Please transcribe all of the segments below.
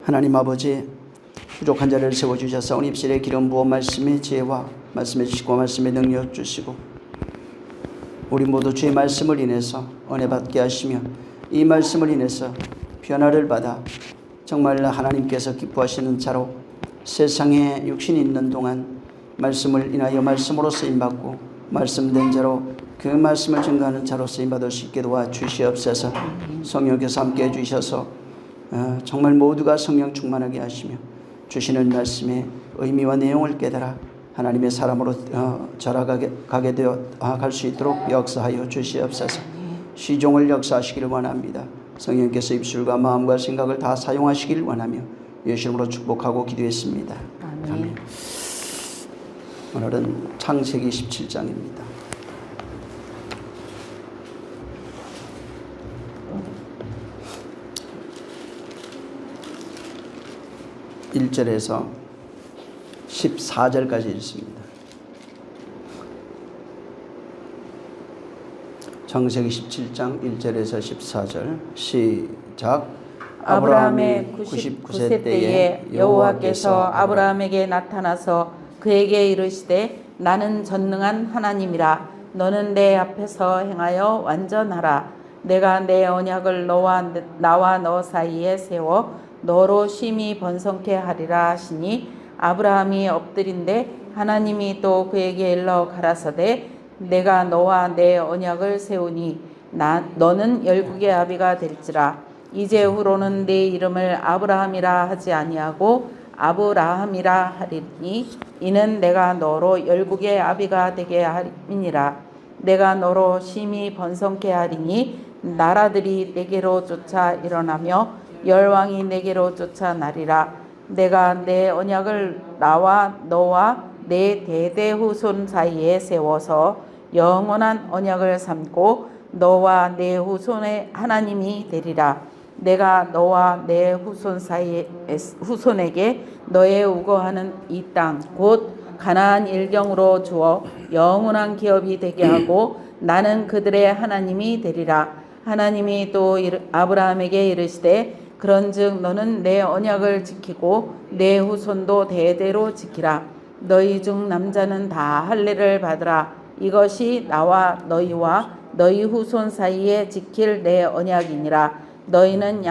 하나님 아버지, 부족한 자를 세워주셔서 오늘 입술에 기름 부어 말씀의 지혜와 말씀해 주시고 말씀의 능력 주시고 우리 모두 주의 말씀을 인해서 은혜 받게 하시며 이 말씀을 인해서 변화를 받아 정말 하나님께서 기뻐하시는 자로 세상에 육신이 있는 동안 말씀을 인하여 말씀으로 쓰임받고 말씀된 자로 그 말씀을 증거하는 자로 쓰임받을 수 있게 도와주시옵소서. 성령께서 함께 해주셔서 정말 모두가 성령 충만하게 하시며 주시는 말씀의 의미와 내용을 깨달아 하나님의 사람으로 자라가게 되어 갈 수 있도록 역사하여 주시옵소서. 시종을 역사하시기를 원합니다. 성령께서 입술과 마음과 생각을 다 사용하시길 원하며 예수 이름으로 축복하고 기도했습니다. 아멘. 오늘은 창세기 17장입니다. (1절에서) 14절까지 읽습니다. 창세기 17장 1절에서 14절 시작. 아브라함의 99세 때에 여호와께서 아브라함에게 나타나서 그에게 이르시되 나는 전능한 하나님이라. 너는 내 앞에서 행하여 완전하라. 내가 내 언약을 나와 너 사이에 세워 너로 심히 번성케 하리라 하시니 아브라함이 엎드린데 하나님이 또 그에게 일러 가라사대 내가 너와 내 언약을 세우니 너는 열국의 아비가 될지라. 이제후로는 네 이름을 아브라함이라 하지 아니하고 아브라함이라 하리니 이는 내가 너로 열국의 아비가 되게 함이니라. 내가 너로 심히 번성케 하리니 나라들이 내게로 쫓아 일어나며 열왕이 내게로 쫓아나리라. 내가 내 언약을 나와 너와 내 대대 후손 사이에 세워서 영원한 언약을 삼고 너와 내 후손의 하나님이 되리라. 내가 너와 내 후손에게 너의 우거하는 이 땅 곧 가나안 일경으로 주어 영원한 기업이 되게 하고 나는 그들의 하나님이 되리라. 하나님이 또 아브라함에게 이르시되 그런즉 너는 내 언약을 지키고 내 후손도 대대로 지키라. 너희 중 남자는 다 할례를 받으라. 이것이 나와 너희와 너희 후손 사이에 지킬 내 언약이니라. 너희는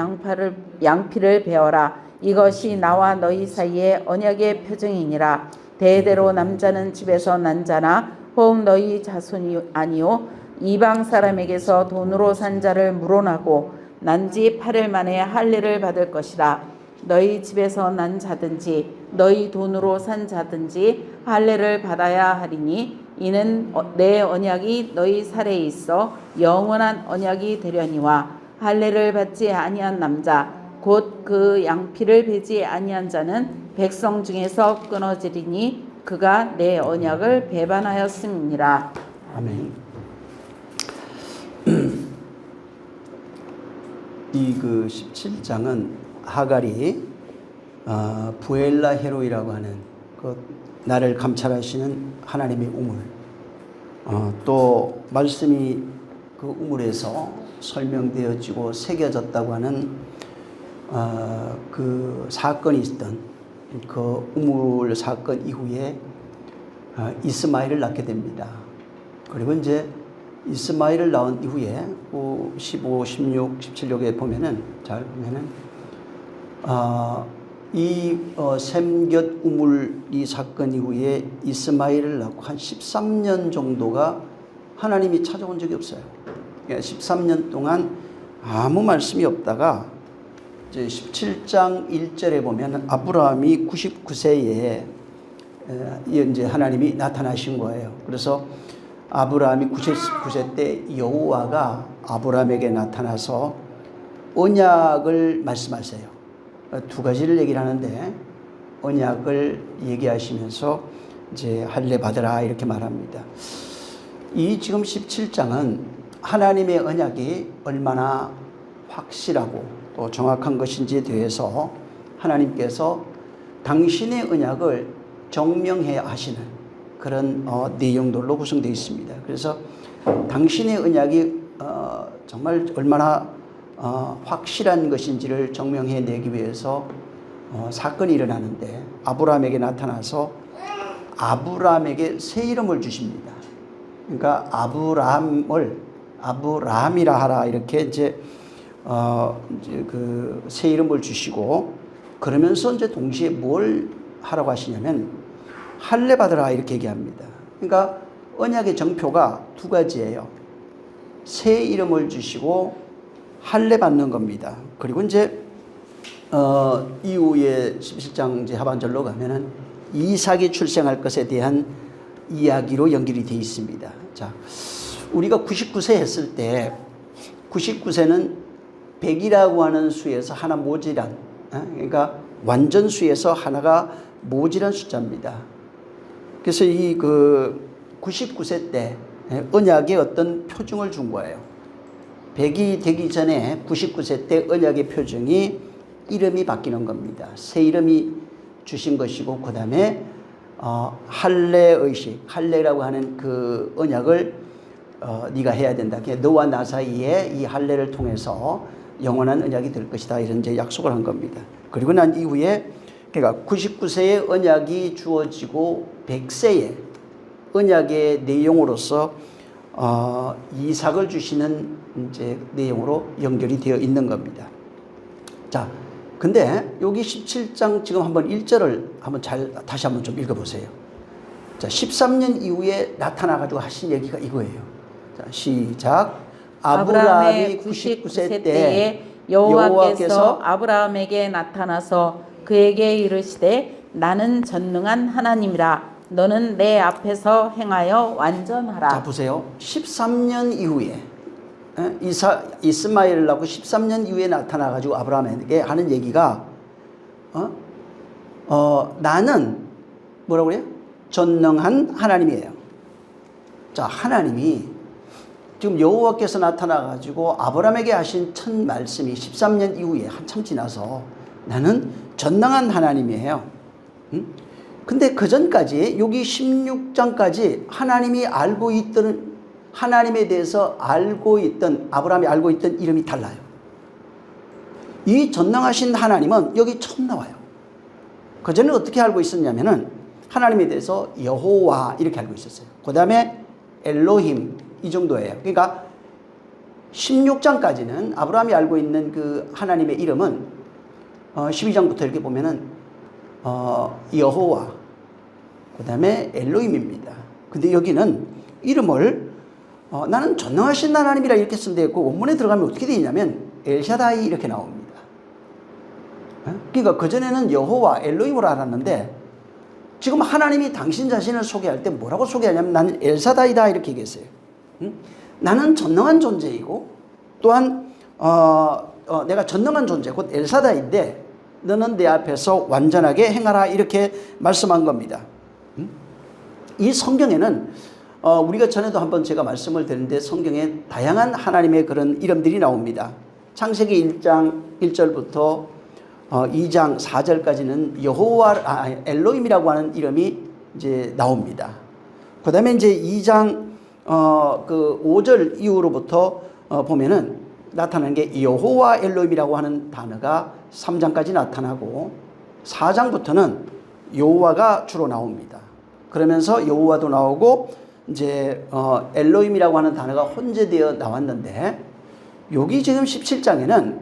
양피를 베어라. 이것이 나와 너희 사이에 언약의 표징이니라. 대대로 남자는 집에서 난 자나 혹 너희 자손이 아니요 이방 사람에게서 돈으로 산 자를 물어나고 난지 8일 만에 할례를 받을 것이라. 너희 집에서 난 자든지 너희 돈으로 산 자든지 할례를 받아야 하리니 이는 내 언약이 너희 살에 있어 영원한 언약이 되려니와 할례를 받지 아니한 남자 곧 그 양피를 베지 아니한 자는 백성 중에서 끊어지리니 그가 내 언약을 배반하였음이니라. 아멘. 이 17장은 하갈이 부엘라 헤로이라고 하는 그 나를 감찰하시는 하나님의 우물, 또 말씀이 그 우물에서 설명되어지고 새겨졌다고 하는 그 사건이 있던 그 우물 사건 이후에 이스마엘을 낳게 됩니다. 그리고 이제 이스마엘을 낳은 이후에 15, 16, 17쪽에 보면은 잘 보면은 이 샘곁 우물 이 사건 이후에 이스마엘을 낳고 한 13년 정도가 하나님이 찾아온 적이 없어요. 그러니까 13년 동안 아무 말씀이 없다가 이제 17장 1절에 보면 아브라함이 99세에 이제 하나님이 나타나신 거예요. 그래서 아브라함이 99세 때 여호와가 아브라함에게 나타나서 언약을 말씀하세요. 두 가지를 얘기를 하는데 언약을 얘기하시면서 이제 할례 받으라 이렇게 말합니다. 이 지금 17장은 하나님의 언약이 얼마나 확실하고 또 정확한 것인지에 대해서 하나님께서 당신의 언약을 정명해 하시는 그런 내용들로 구성되어 있습니다. 그래서 당신의 언약이 정말 얼마나 확실한 것인지를 증명해 내기 위해서 사건이 일어나는데 아브라함에게 나타나서 아브라함에게 새 이름을 주십니다. 그러니까 아브라함이라 하라 이렇게 이제 그 새 이름을 주시고 그러면서 이제 동시에 뭘 하라고 하시냐면 할례 받으라 이렇게 얘기합니다. 그러니까 언약의 정표가 두 가지예요. 새 이름을 주시고 할례 받는 겁니다. 그리고 이제 이후에 17장 이제 하반절로 가면은 이삭이 출생할 것에 대한 이야기로 연결이 되어 있습니다. 자, 우리가 99세 했을 때 99세는 100이라고 하는 수에서 하나 모자란, 그러니까 완전수에서 하나가 모자란 숫자입니다. 그래서 이 99세 때 언약의 어떤 표징을 준 거예요. 100이 되기 전에 99세 때 언약의 표징이 이름이 바뀌는 겁니다. 새 이름이 주신 것이고 그 다음에 할례의식, 할례라고 하는 그 언약을 네가 해야 된다. 너와 나 사이에 이 할례를 통해서 영원한 언약이 될 것이다. 이런 이제 약속을 한 겁니다. 그리고 난 이후에 그러니까 99세의 언약이 주어지고 100세의 언약의 내용으로서 이삭을 주시는 이제 내용으로 연결이 되어 있는 겁니다. 자, 근데 여기 17장 지금 한번 1절을 한번 다시 한번 좀 읽어보세요. 자, 13년 이후에 나타나가지고 하신 얘기가 이거예요. 자, 시작. 아브라함이 99세 때에 여호와께서 아브라함에게 나타나서 그에게 이르시되 나는 전능한 하나님이라 너는 내 앞에서 행하여 완전하라. 자, 보세요. 13년 이후에 이스마엘을 낳고 13년 이후에 나타나가지고 아브라함에게 하는 얘기가 나는 뭐라고 그래요? 전능한 하나님이에요. 자, 하나님이 지금 여호와께서 나타나가지고 아브라함에게 하신 첫 말씀이 13년 이후에 한참 지나서 나는 전능한 하나님이에요. 근데 그 전까지 여기 16장까지 하나님이 알고 있던 하나님에 대해서 알고 있던 아브라함이 알고 있던 이름이 달라요. 이 전능하신 하나님은 여기 처음 나와요. 그전에 어떻게 알고 있었냐면은 하나님에 대해서 여호와 이렇게 알고 있었어요. 그 다음에 엘로힘 이 정도예요. 그러니까 16장까지는 아브라함이 알고 있는 그 하나님의 이름은 12장부터 이렇게 보면은 여호와 그 다음에 엘로힘입니다. 근데 여기는 이름을 나는 전능하신 하나님이라 이렇게 쓰면 되고 원문에 들어가면 어떻게 되어 있냐면 엘샤다이 이렇게 나옵니다. 그러니까 그전에는 여호와 엘로힘으로 알았는데 지금 하나님이 당신 자신을 소개할 때 뭐라고 소개하냐면 나는 엘샤다이다 이렇게 얘기했어요. 나는 전능한 존재이고 또한 내가 전능한 존재 곧 엘샤다이인데 너는 내 앞에서 완전하게 행하라 이렇게 말씀한 겁니다. 이 성경에는 우리가 전에도 한번 제가 말씀을 드렸는데 성경에 다양한 하나님의 그런 이름들이 나옵니다. 창세기 1장 1절부터 2장 4절까지는 여호와 엘로힘이라고 하는 이름이 이제 나옵니다. 그 다음에 이제 2장 그 5절 이후로부터 보면은 나타나는 게 여호와 엘로힘이라고 하는 단어가 3장까지 나타나고 4장부터는 여호와가 주로 나옵니다. 그러면서 여호와도 나오고 이제 엘로힘이라고 하는 단어가 혼재되어 나왔는데 여기 지금 17장에는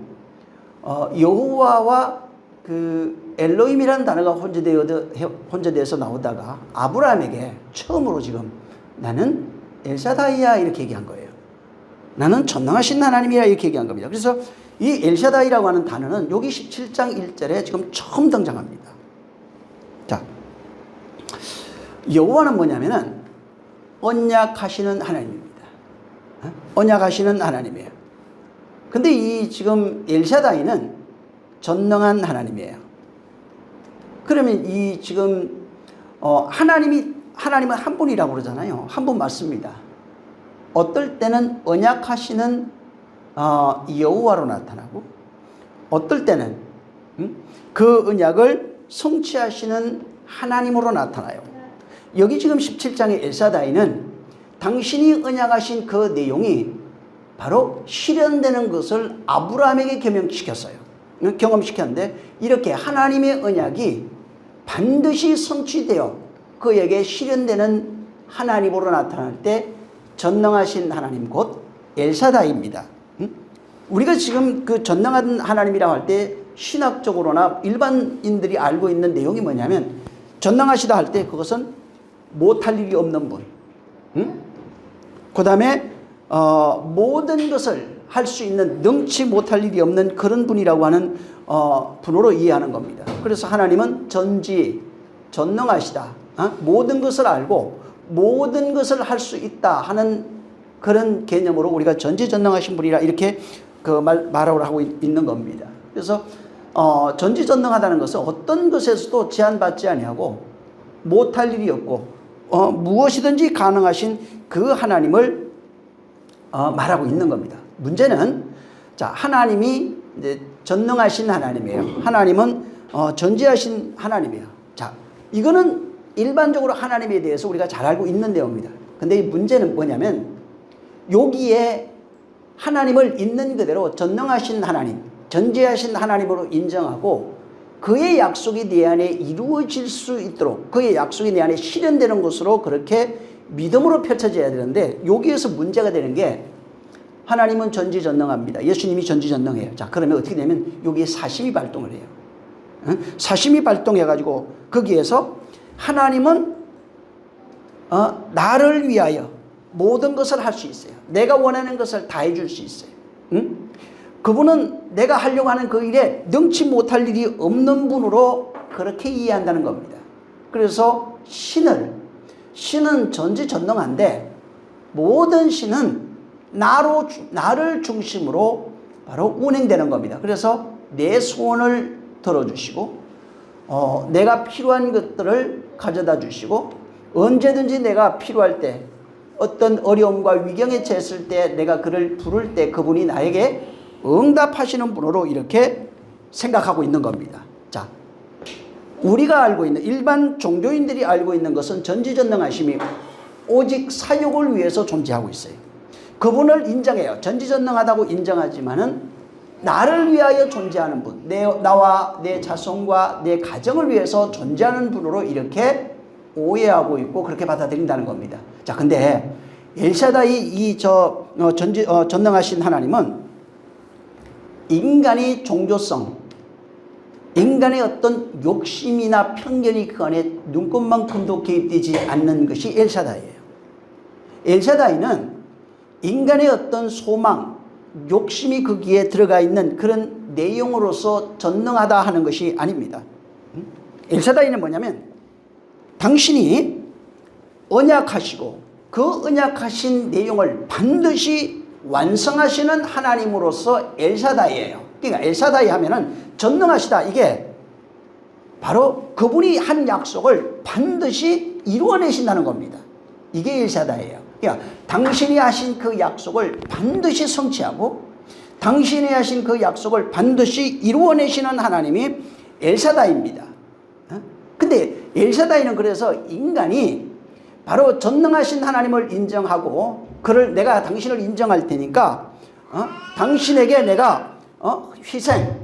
여호와와 그 엘로힘이라는 단어가 혼재되어서 나오다가 아브라함에게 처음으로 지금 나는 엘샤다이야 이렇게 얘기한 거예요. 나는 전능하신 하나님이야 이렇게 얘기한 겁니다. 그래서 이 엘샤다이라고 하는 단어는 여기 17장 1절에 지금 처음 등장합니다. 자, 여호와는 뭐냐면은 언약하시는 하나님입니다. 언약하시는 하나님이에요. 근데 이 지금 엘샤다이는 전능한 하나님이에요. 그러면 이 지금 하나님은 한 분이라고 그러잖아요. 한 분 맞습니다. 어떨 때는 언약하시는 여호와로 나타나고 어떨 때는 그 언약을 성취하시는 하나님으로 나타나요. 여기 지금 17장의 엘사다이는 당신이 언약하신 그 내용이 바로 실현되는 것을 아브라함에게 계명시켰어요. 경험시켰는데 이렇게 하나님의 언약이 반드시 성취되어 그에게 실현되는 하나님으로 나타날 때 전능하신 하나님 곧 엘사다이입니다. 우리가 지금 그 전능한 하나님이라고 할 때 신학적으로나 일반인들이 알고 있는 내용이 뭐냐면 전능하시다 할 때 그것은 못할 일이 없는 분, 그 다음에 모든 것을 할 수 있는 능치 못할 일이 없는 그런 분이라고 하는 분으로 이해하는 겁니다. 그래서 하나님은 전능하시다, 모든 것을 알고 모든 것을 할 수 있다 하는 그런 개념으로 우리가 전지전능하신 분이라 이렇게 말을 하고 있는 겁니다. 그래서 전지전능하다는 것은 어떤 것에서도 제한받지 아니하고 못할 일이 없고 무엇이든지 가능하신 그 하나님을 말하고 있는 겁니다. 문제는 자, 하나님이 이제 전능하신 하나님이에요. 하나님은 전지하신 하나님이에요. 자, 이거는 일반적으로 하나님에 대해서 우리가 잘 알고 있는 내용입니다. 근데 이 문제는 뭐냐면 여기에 하나님을 있는 그대로 전능하신 하나님, 전지하신 하나님으로 인정하고 그의 약속이 내 안에 이루어질 수 있도록 그의 약속이 내 안에 실현되는 것으로 그렇게 믿음으로 펼쳐져야 되는데 여기에서 문제가 되는 게 하나님은 전지전능합니다. 예수님이 전지전능해요. 자, 그러면 어떻게 되면 여기에 사심이 발동을 해요. 사심이 발동해가지고 거기에서 하나님은 나를 위하여 모든 것을 할 수 있어요. 내가 원하는 것을 다 해줄 수 있어요. 그분은 내가 하려고 하는 그 일에 능치 못할 일이 없는 분으로 그렇게 이해한다는 겁니다. 그래서 신은 전지전능한데 모든 신은 나를 중심으로 바로 운행되는 겁니다. 그래서 내 소원을 들어주시고 내가 필요한 것들을 가져다 주시고 언제든지 내가 필요할 때 어떤 어려움과 위경에 처했을 때 내가 그를 부를 때 그분이 나에게 응답하시는 분으로 이렇게 생각하고 있는 겁니다. 자, 우리가 알고 있는 일반 종교인들이 알고 있는 것은 전지전능하심이 오직 사역을 위해서 존재하고 있어요. 그분을 인정해요. 전지전능하다고 인정하지만은 나를 위하여 존재하는 분, 나와 내 자손과 내 가정을 위해서 존재하는 분으로 이렇게 오해하고 있고 그렇게 받아들인다는 겁니다. 자, 근데 엘샤다이 전능하신 하나님은 인간의 종교성, 인간의 어떤 욕심이나 편견이 그 안에 눈꽃만큼도 개입되지 않는 것이 엘샤다이예요. 엘샤다이는 인간의 어떤 소망, 욕심이 거기에 들어가 있는 그런 내용으로서 전능하다 하는 것이 아닙니다. 엘샤다이는 뭐냐면 당신이 언약하시고 그 언약하신 내용을 반드시 완성하시는 하나님으로서 엘샤다이예요. 그러니까 엘샤다이 하면은 전능하시다. 이게 바로 그분이 한 약속을 반드시 이루어내신다는 겁니다. 이게 엘샤다이예요. 그러니까 당신이 하신 그 약속을 반드시 성취하고 당신이 하신 그 약속을 반드시 이루어내시는 하나님이 엘샤다이입니다. 근데 엘샤다이는 그래서 인간이 바로 전능하신 하나님을 인정하고 그를 내가 당신을 인정할 테니까 당신에게 내가 희생,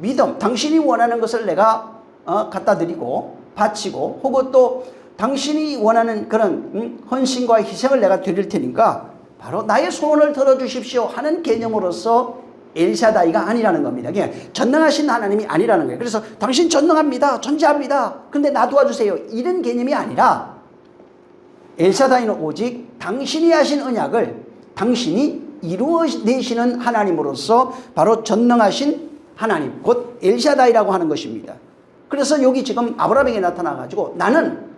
믿음, 당신이 원하는 것을 내가 갖다 드리고 바치고 혹은 또 당신이 원하는 그런 헌신과 희생을 내가 드릴 테니까 바로 나의 소원을 들어주십시오 하는 개념으로서 엘샤다이가 아니라는 겁니다. 그냥 전능하신 하나님이 아니라는 거예요. 그래서 당신 전능합니다. 존재합니다. 근데 나 도와주세요. 이런 개념이 아니라 엘샤다이는 오직 당신이 하신 언약을 당신이 이루어내시는 하나님으로서 바로 전능하신 하나님, 곧 엘샤다이라고 하는 것입니다. 그래서 여기 지금 아브라함에게 나타나가지고 나는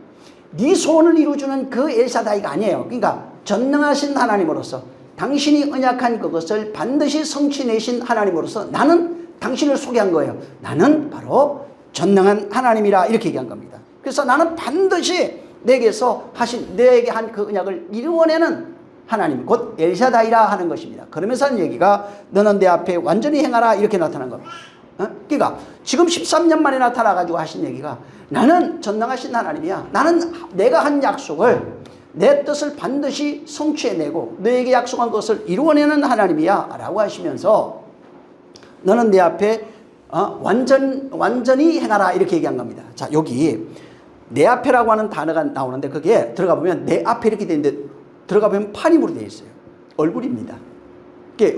네 소원을 이루어주는 그 엘샤다이가 아니에요. 그러니까 전능하신 하나님으로서 당신이 언약한 그것을 반드시 성취내신 하나님으로서 나는 당신을 소개한 거예요. 나는 바로 전능한 하나님이라 이렇게 얘기한 겁니다. 그래서 나는 반드시 내게 한 그 언약을 이루어내는 하나님 곧 엘샤다이라 하는 것입니다. 그러면서 하는 얘기가 너는 내 앞에 완전히 행하라 이렇게 나타난 겁니다. 그러니까 지금 13년 만에 나타나가지고 하신 얘기가 나는 전능하신 하나님이야. 나는 내가 한 약속을 내 뜻을 반드시 성취해내고 너에게 약속한 것을 이루어내는 하나님이야 라고 하시면서 너는 내 앞에 완전히 행하라 이렇게 얘기한 겁니다. 자, 여기 내 앞에라고 하는 단어가 나오는데 그게 들어가 보면 내 앞에 이렇게 돼 있는데 들어가 보면 판임으로 되어 있어요. 얼굴입니다.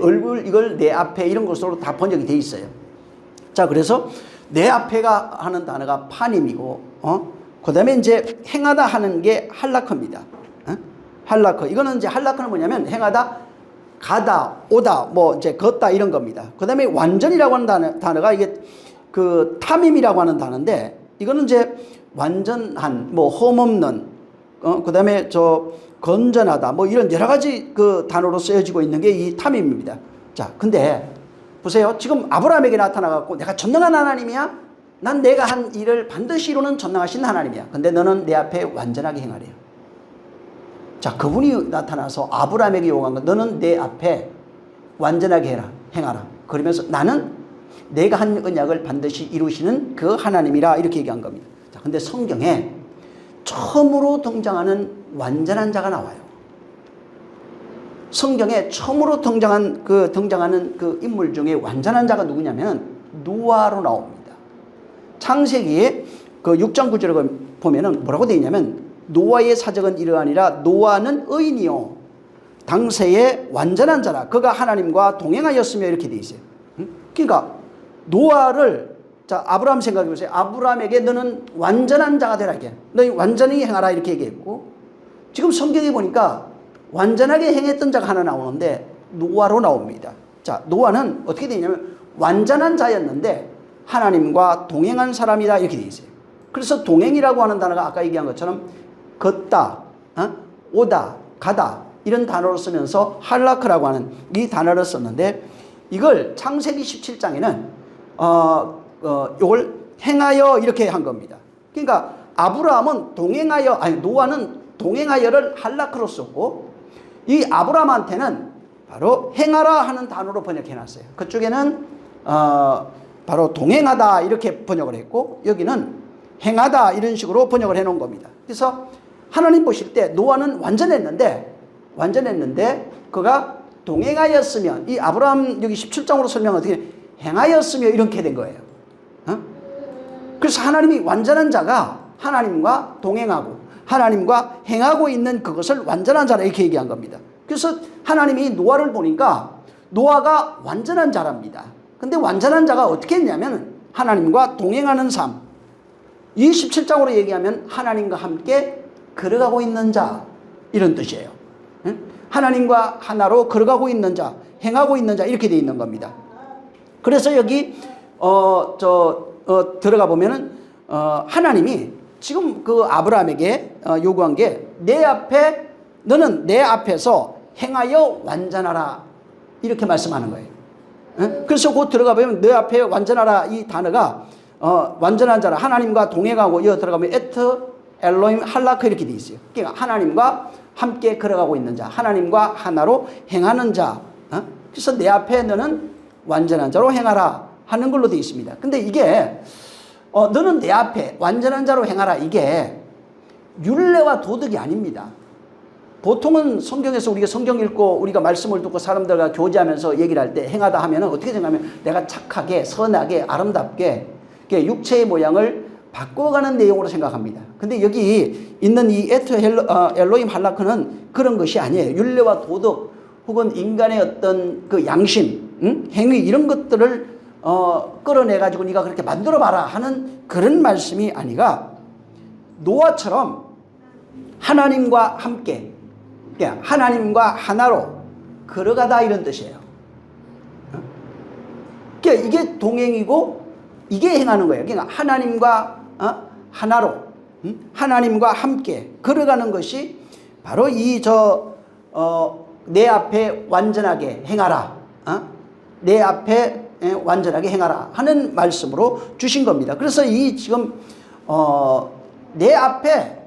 얼굴 이걸 내 앞에 이런 것으로 다 번역이 되어 있어요. 자, 그래서 내 앞에가 하는 단어가 판임이고, 그 다음에 이제 행하다 하는 게 할라커입니다. 할라커. 이거는 이제 할라커는 뭐냐면 행하다, 가다, 오다, 뭐 이제 걷다 이런 겁니다. 그 다음에 완전이라고 하는 단어가 이게 그 탐임이라고 하는 단어인데 이거는 이제 완전한, 뭐 험없는, 그 다음에 건전하다, 뭐 이런 여러 가지 그 단어로 쓰여지고 있는 게 이 탐임입니다. 자, 근데 보세요. 지금 아브라함에게 나타나갖고 내가 전능한 하나님이야? 난 내가 한 일을 반드시 이루는 전능하신 하나님이야. 근데 너는 내 앞에 완전하게 행하래요. 자, 그분이 나타나서 아브라함에게 요구한 건 너는 내 앞에 완전하게 행하라. 그러면서 나는 내가 한 언약을 반드시 이루시는 그 하나님이라 이렇게 얘기한 겁니다. 자, 근데 성경에 처음으로 등장하는 완전한 자가 나와요. 성경에 처음으로 등장하는 그 인물 중에 완전한 자가 누구냐면 노아로 나옵니다. 창세기에 그 6장 9절을 보면은 뭐라고 되어 있냐면 노아의 사적은 이러하니라 노아는 의인이요 당세의 완전한 자라 그가 하나님과 동행하였으며 이렇게 되어 있어요. 그러니까 노아를 자 아브라함 생각해 보세요. 아브라함에게 너는 완전한 자가 되라 이게 너희 완전히 행하라 이렇게 얘기했고 지금 성경에 보니까 완전하게 행했던 자가 하나 나오는데 노아로 나옵니다. 자, 노아는 어떻게 되냐면 완전한 자였는데 하나님과 동행한 사람이다 이렇게 되어 있어요. 그래서 동행이라고 하는 단어가 아까 얘기한 것처럼 걷다, 오다, 가다 이런 단어로 쓰면서 할라크라고 하는 이 단어를 썼는데 이걸 창세기 17장에는 이걸 행하여 이렇게 한 겁니다. 그러니까 아브라함은 동행하여 노아는 동행하여를 할라크로 썼고 이 아브라함한테는 바로 행하라 하는 단어로 번역해놨어요. 그쪽에는 바로 동행하다 이렇게 번역을 했고 여기는 행하다 이런 식으로 번역을 해놓은 겁니다. 그래서 하나님 보실 때 노아는 완전했는데 그가 동행하였으면 이 아브라함 여기 17장으로 설명은 어떻게 행하였으며 이렇게 된 거예요. 그래서 하나님이 완전한 자가 하나님과 동행하고 하나님과 행하고 있는 그것을 완전한 자라 이렇게 얘기한 겁니다. 그래서 하나님이 노아를 보니까 노아가 완전한 자랍니다. 근데 완전한 자가 어떻게 했냐면 하나님과 동행하는 삶. 27장으로 얘기하면 하나님과 함께 걸어가고 있는 자 이런 뜻이에요. 하나님과 하나로 걸어가고 있는 자, 행하고 있는 자 이렇게 되어 있는 겁니다. 그래서 여기 들어가 보면은 하나님이 지금 그 아브라함에게 요구한 게 내 앞에 너는 내 앞에서 행하여 완전하라 이렇게 말씀하는 거예요. 그래서 곧 들어가 보면 내 앞에 완전하라 이 단어가 완전한 자라 하나님과 동행하고 이어 들어가면 에트 엘로임 할라크 이렇게 돼 있어요. 그러니까 하나님과 함께 걸어가고 있는 자, 하나님과 하나로 행하는 자. 그래서 내 앞에 너는 완전한 자로 행하라 하는 걸로 되어 있습니다. 근데 이게 너는 내 앞에 완전한 자로 행하라 이게 율례와 도덕이 아닙니다. 보통은 성경에서 우리가 성경 읽고 우리가 말씀을 듣고 사람들과 교제하면서 얘기를 할 때 행하다 하면 어떻게 생각하면 내가 착하게 선하게 아름답게 육체의 모양을 바꿔가는 내용으로 생각합니다. 근데 여기 있는 이 에트 엘로임 할라크는 그런 것이 아니에요. 율례와 도덕 혹은 인간의 어떤 그 양심, 행위 이런 것들을 끌어내가지고 네가 그렇게 만들어봐라 하는 그런 말씀이 아니라 노아처럼 하나님과 함께 하나님과 하나로 걸어가다 이런 뜻이에요. 그러니까 이게 동행이고 이게 행하는 거예요. 그러니까 하나님과 하나로 하나님과 함께 걸어가는 것이 바로 내 앞에 완전하게 행하라. 내 앞에 완전하게 행하라 하는 말씀으로 주신 겁니다. 그래서 이 지금 내 앞에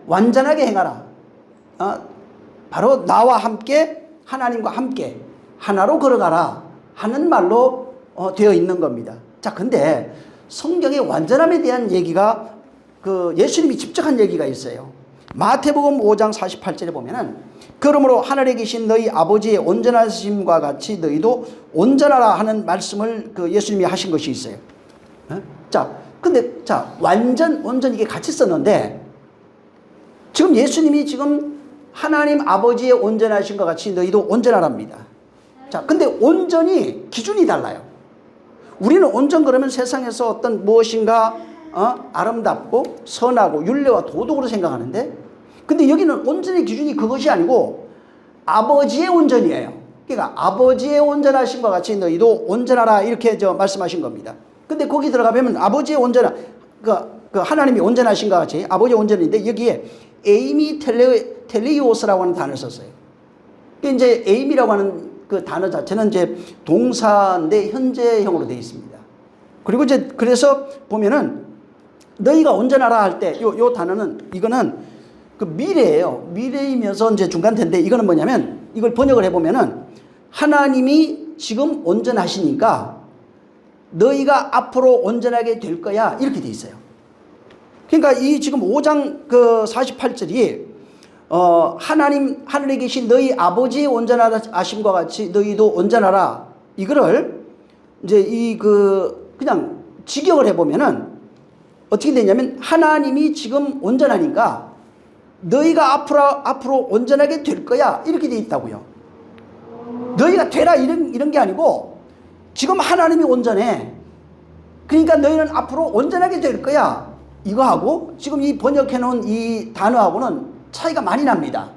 완전하게 행하라. 바로 나와 함께 하나님과 함께 하나로 걸어가라 하는 말로 되어 있는 겁니다. 자, 근데 성경의 완전함에 대한 얘기가 그 예수님이 직접 한 얘기가 있어요. 마태복음 5장 48절에 보면은 그러므로 하늘에 계신 너희 아버지의 온전하심과 같이 너희도 온전하라 하는 말씀을 그 예수님이 하신 것이 있어요. 자, 근데 자, 완전 온전 이게 같이 썼는데 지금 예수님이 지금 하나님 아버지의 온전하심과 같이 너희도 온전하랍니다. 자, 근데 온전이 기준이 달라요. 우리는 온전 그러면 세상에서 어떤 무엇인가 아름답고 선하고 윤례와 도덕으로 생각하는데, 근데 여기는 온전의 기준이 그것이 아니고 아버지의 온전이에요. 그러니까 아버지의 온전하심과 같이 너희도 온전하라 이렇게 말씀하신 겁니다. 근데 거기 들어가면 아버지의 온전한 그 하나님이 온전하신과 같이 아버지의 온전인데 여기에 에이미 텔레이오스라고 하는 단어를 썼어요. 이제 에이미라고 하는 그 단어 자체는 이제 동사인데 현재형으로 되어 있습니다. 그리고 이제 그래서 보면은 너희가 온전하라 할 때 요 단어는 이거는 그 미래예요. 미래이면서 이제 중간태인데 이거는 뭐냐면 이걸 번역을 해보면은 하나님이 지금 온전하시니까 너희가 앞으로 온전하게 될 거야 이렇게 돼 있어요. 그러니까 이 지금 5장 그 48절이 하나님 하늘에 계신 너희 아버지의 온전하심과 같이 너희도 온전하라 이거를 이제 그냥 직역을 해보면은 어떻게 되냐면 하나님이 지금 온전하니까 너희가 앞으로 온전하게 될 거야 이렇게 돼 있다고요. 너희가 되라 이런 게 아니고 지금 하나님이 온전해. 그러니까 너희는 앞으로 온전하게 될 거야. 이거하고 지금 이 번역해 놓은 이 단어하고는 차이가 많이 납니다.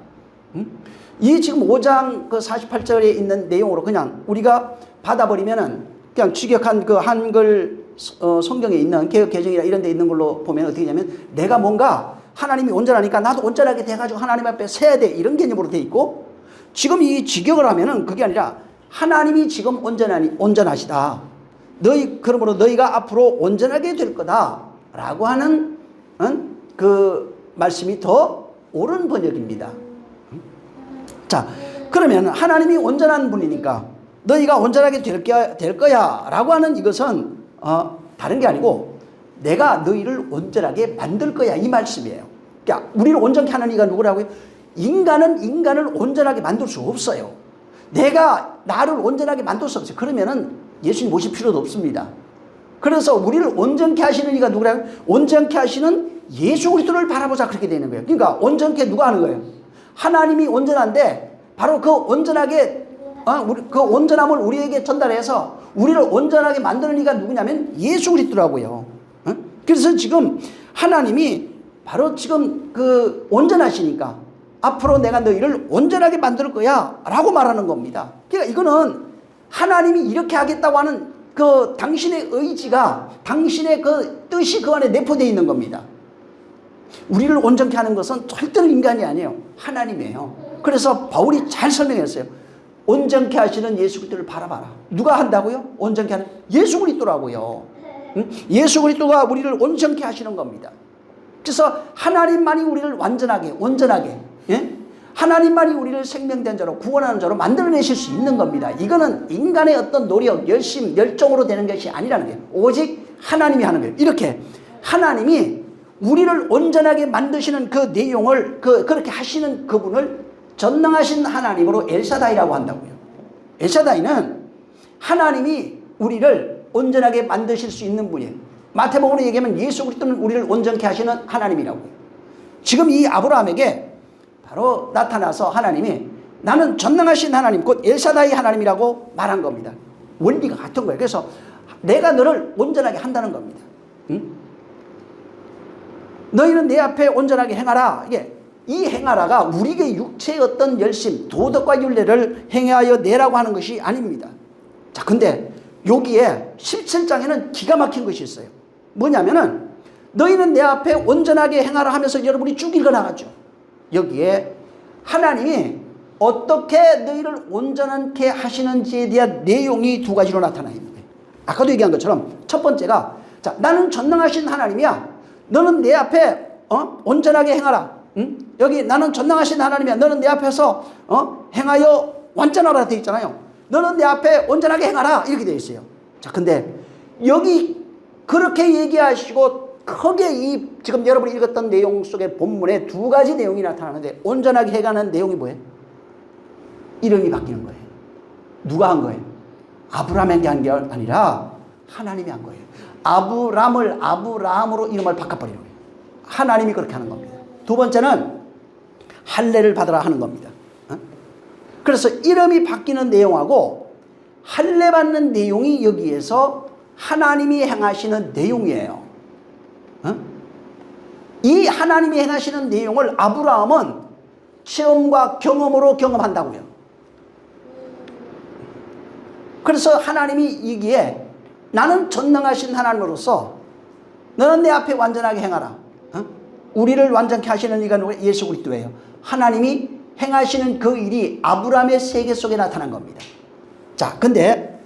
이 지금 5장 그 48절에 있는 내용으로 그냥 우리가 받아버리면은 그냥 직역한 그 한글 성경에 있는 개역 개정이나 이런 데 있는 걸로 보면 어떻게 되냐면 내가 뭔가 하나님이 온전하니까 나도 온전하게 돼가지고 하나님 앞에 서야 돼 이런 개념으로 돼 있고, 지금 이 직역을 하면은 그게 아니라 하나님이 지금 온전하시다. 그러므로 너희가 앞으로 온전하게 될 거다라고 하는 그 말씀이 더 옳은 번역입니다. 자, 그러면 하나님이 온전한 분이니까 너희가 온전하게 될 거야 라고 하는 이것은 다른 게 아니고 내가 너희를 온전하게 만들 거야 이 말씀이에요. 그러니까 우리를 온전케 하는 이가 누구라고요? 인간은 인간을 온전하게 만들 수 없어요. 내가 나를 온전하게 만들 수 없어요. 그러면은 예수님 모실 필요도 없습니다. 그래서 우리를 온전케 하시는 이가 누구라고요? 온전케 하시는 예수 그리스도를 바라보자 그렇게 되는 거예요. 그러니까 온전케 누가 하는 거예요? 하나님이 온전한데 바로 그 온전하게 그 온전함을 우리에게 전달해서 우리를 온전하게 만드는 이가 누구냐면 예수 그리스도라고요. 그래서 지금 하나님이 바로 지금 그 온전하시니까 앞으로 내가 너희를 온전하게 만들 거야 라고 말하는 겁니다. 그러니까 이거는 하나님이 이렇게 하겠다고 하는 그 당신의 의지가 당신의 그 뜻이 그 안에 내포되어 있는 겁니다. 우리를 온전케 하는 것은 절대로 인간이 아니에요. 하나님이에요. 그래서 바울이 잘 설명했어요. 온전케 하시는 예수 그리스도를 바라봐라. 누가 한다고요? 온전케 하는 예수 그리스도라고요. 예수 그리스도가 우리를 온전케 하시는 겁니다. 그래서 하나님만이 우리를 완전하게 온전하게 하나님만이 우리를 생명된 자로 구원하는 자로 만들어내실 수 있는 겁니다. 이거는 인간의 어떤 노력, 열심, 열정으로 되는 것이 아니라는 거예요. 오직 하나님이 하는 거예요. 이렇게 하나님이 우리를 온전하게 만드시는 그 내용을 그렇게 하시는 그분을 전능하신 하나님으로 엘샤다이라고 한다고요. 엘샤다이는 하나님이 우리를 온전하게 만드실 수 있는 분이에요. 마태복음으로 얘기하면 예수 그리스도는 우리를 온전케 하시는 하나님이라고요. 지금 이 아브라함에게 바로 나타나서 하나님이 나는 전능하신 하나님 곧 엘샤다이 하나님이라고 말한 겁니다. 원리가 같은 거예요. 그래서 내가 너를 온전하게 한다는 겁니다. 너희는 내 앞에 온전하게 행하라. 이 행하라가 우리에게 육체의 어떤 열심, 도덕과 윤례를 행하여 내라고 하는 것이 아닙니다. 자, 근데 여기에 17장에는 기가 막힌 것이 있어요. 뭐냐면은 너희는 내 앞에 온전하게 행하라 하면서 여러분이 쭉 읽어나가죠. 여기에 하나님이 어떻게 너희를 온전하게 하시는지에 대한 내용이 두 가지로 나타나 있는 거예요. 아까도 얘기한 것처럼 첫 번째가 자, 나는 전능하신 하나님이야. 너는 내 앞에 온전하게 행하라. 여기 나는 전능하신 하나님이야. 너는 내 앞에서 행하여 완전하라 되어 있잖아요. 너는 내 앞에 온전하게 행하라 이렇게 되어 있어요. 자, 근데 여기 그렇게 얘기하시고 크게 이 지금 여러분이 읽었던 내용 속에 본문에 두 가지 내용이 나타나는데 온전하게 해가는 내용이 뭐예요? 이름이 바뀌는 거예요. 누가 한 거예요? 아브라함이 한 게 아니라 하나님이 한 거예요. 아브람을 아브라함으로 이름을 바꿔버리는 거예요. 하나님이 그렇게 하는 겁니다. 두 번째는 할례를 받으라 하는 겁니다. 그래서 이름이 바뀌는 내용하고 할례 받는 내용이 여기에서 하나님이 행하시는 내용이에요. 이 하나님이 행하시는 내용을 아브라함은 체험과 경험으로 경험한다고요. 그래서 하나님이 이기에 나는 전능하신 하나님으로서 너는 내 앞에 완전하게 행하라. 우리를 완전케 하시는 이가 누구? 예수 그리스도예요. 하나님이 행하시는 그 일이 아브라함의 세계 속에 나타난 겁니다. 자, 근데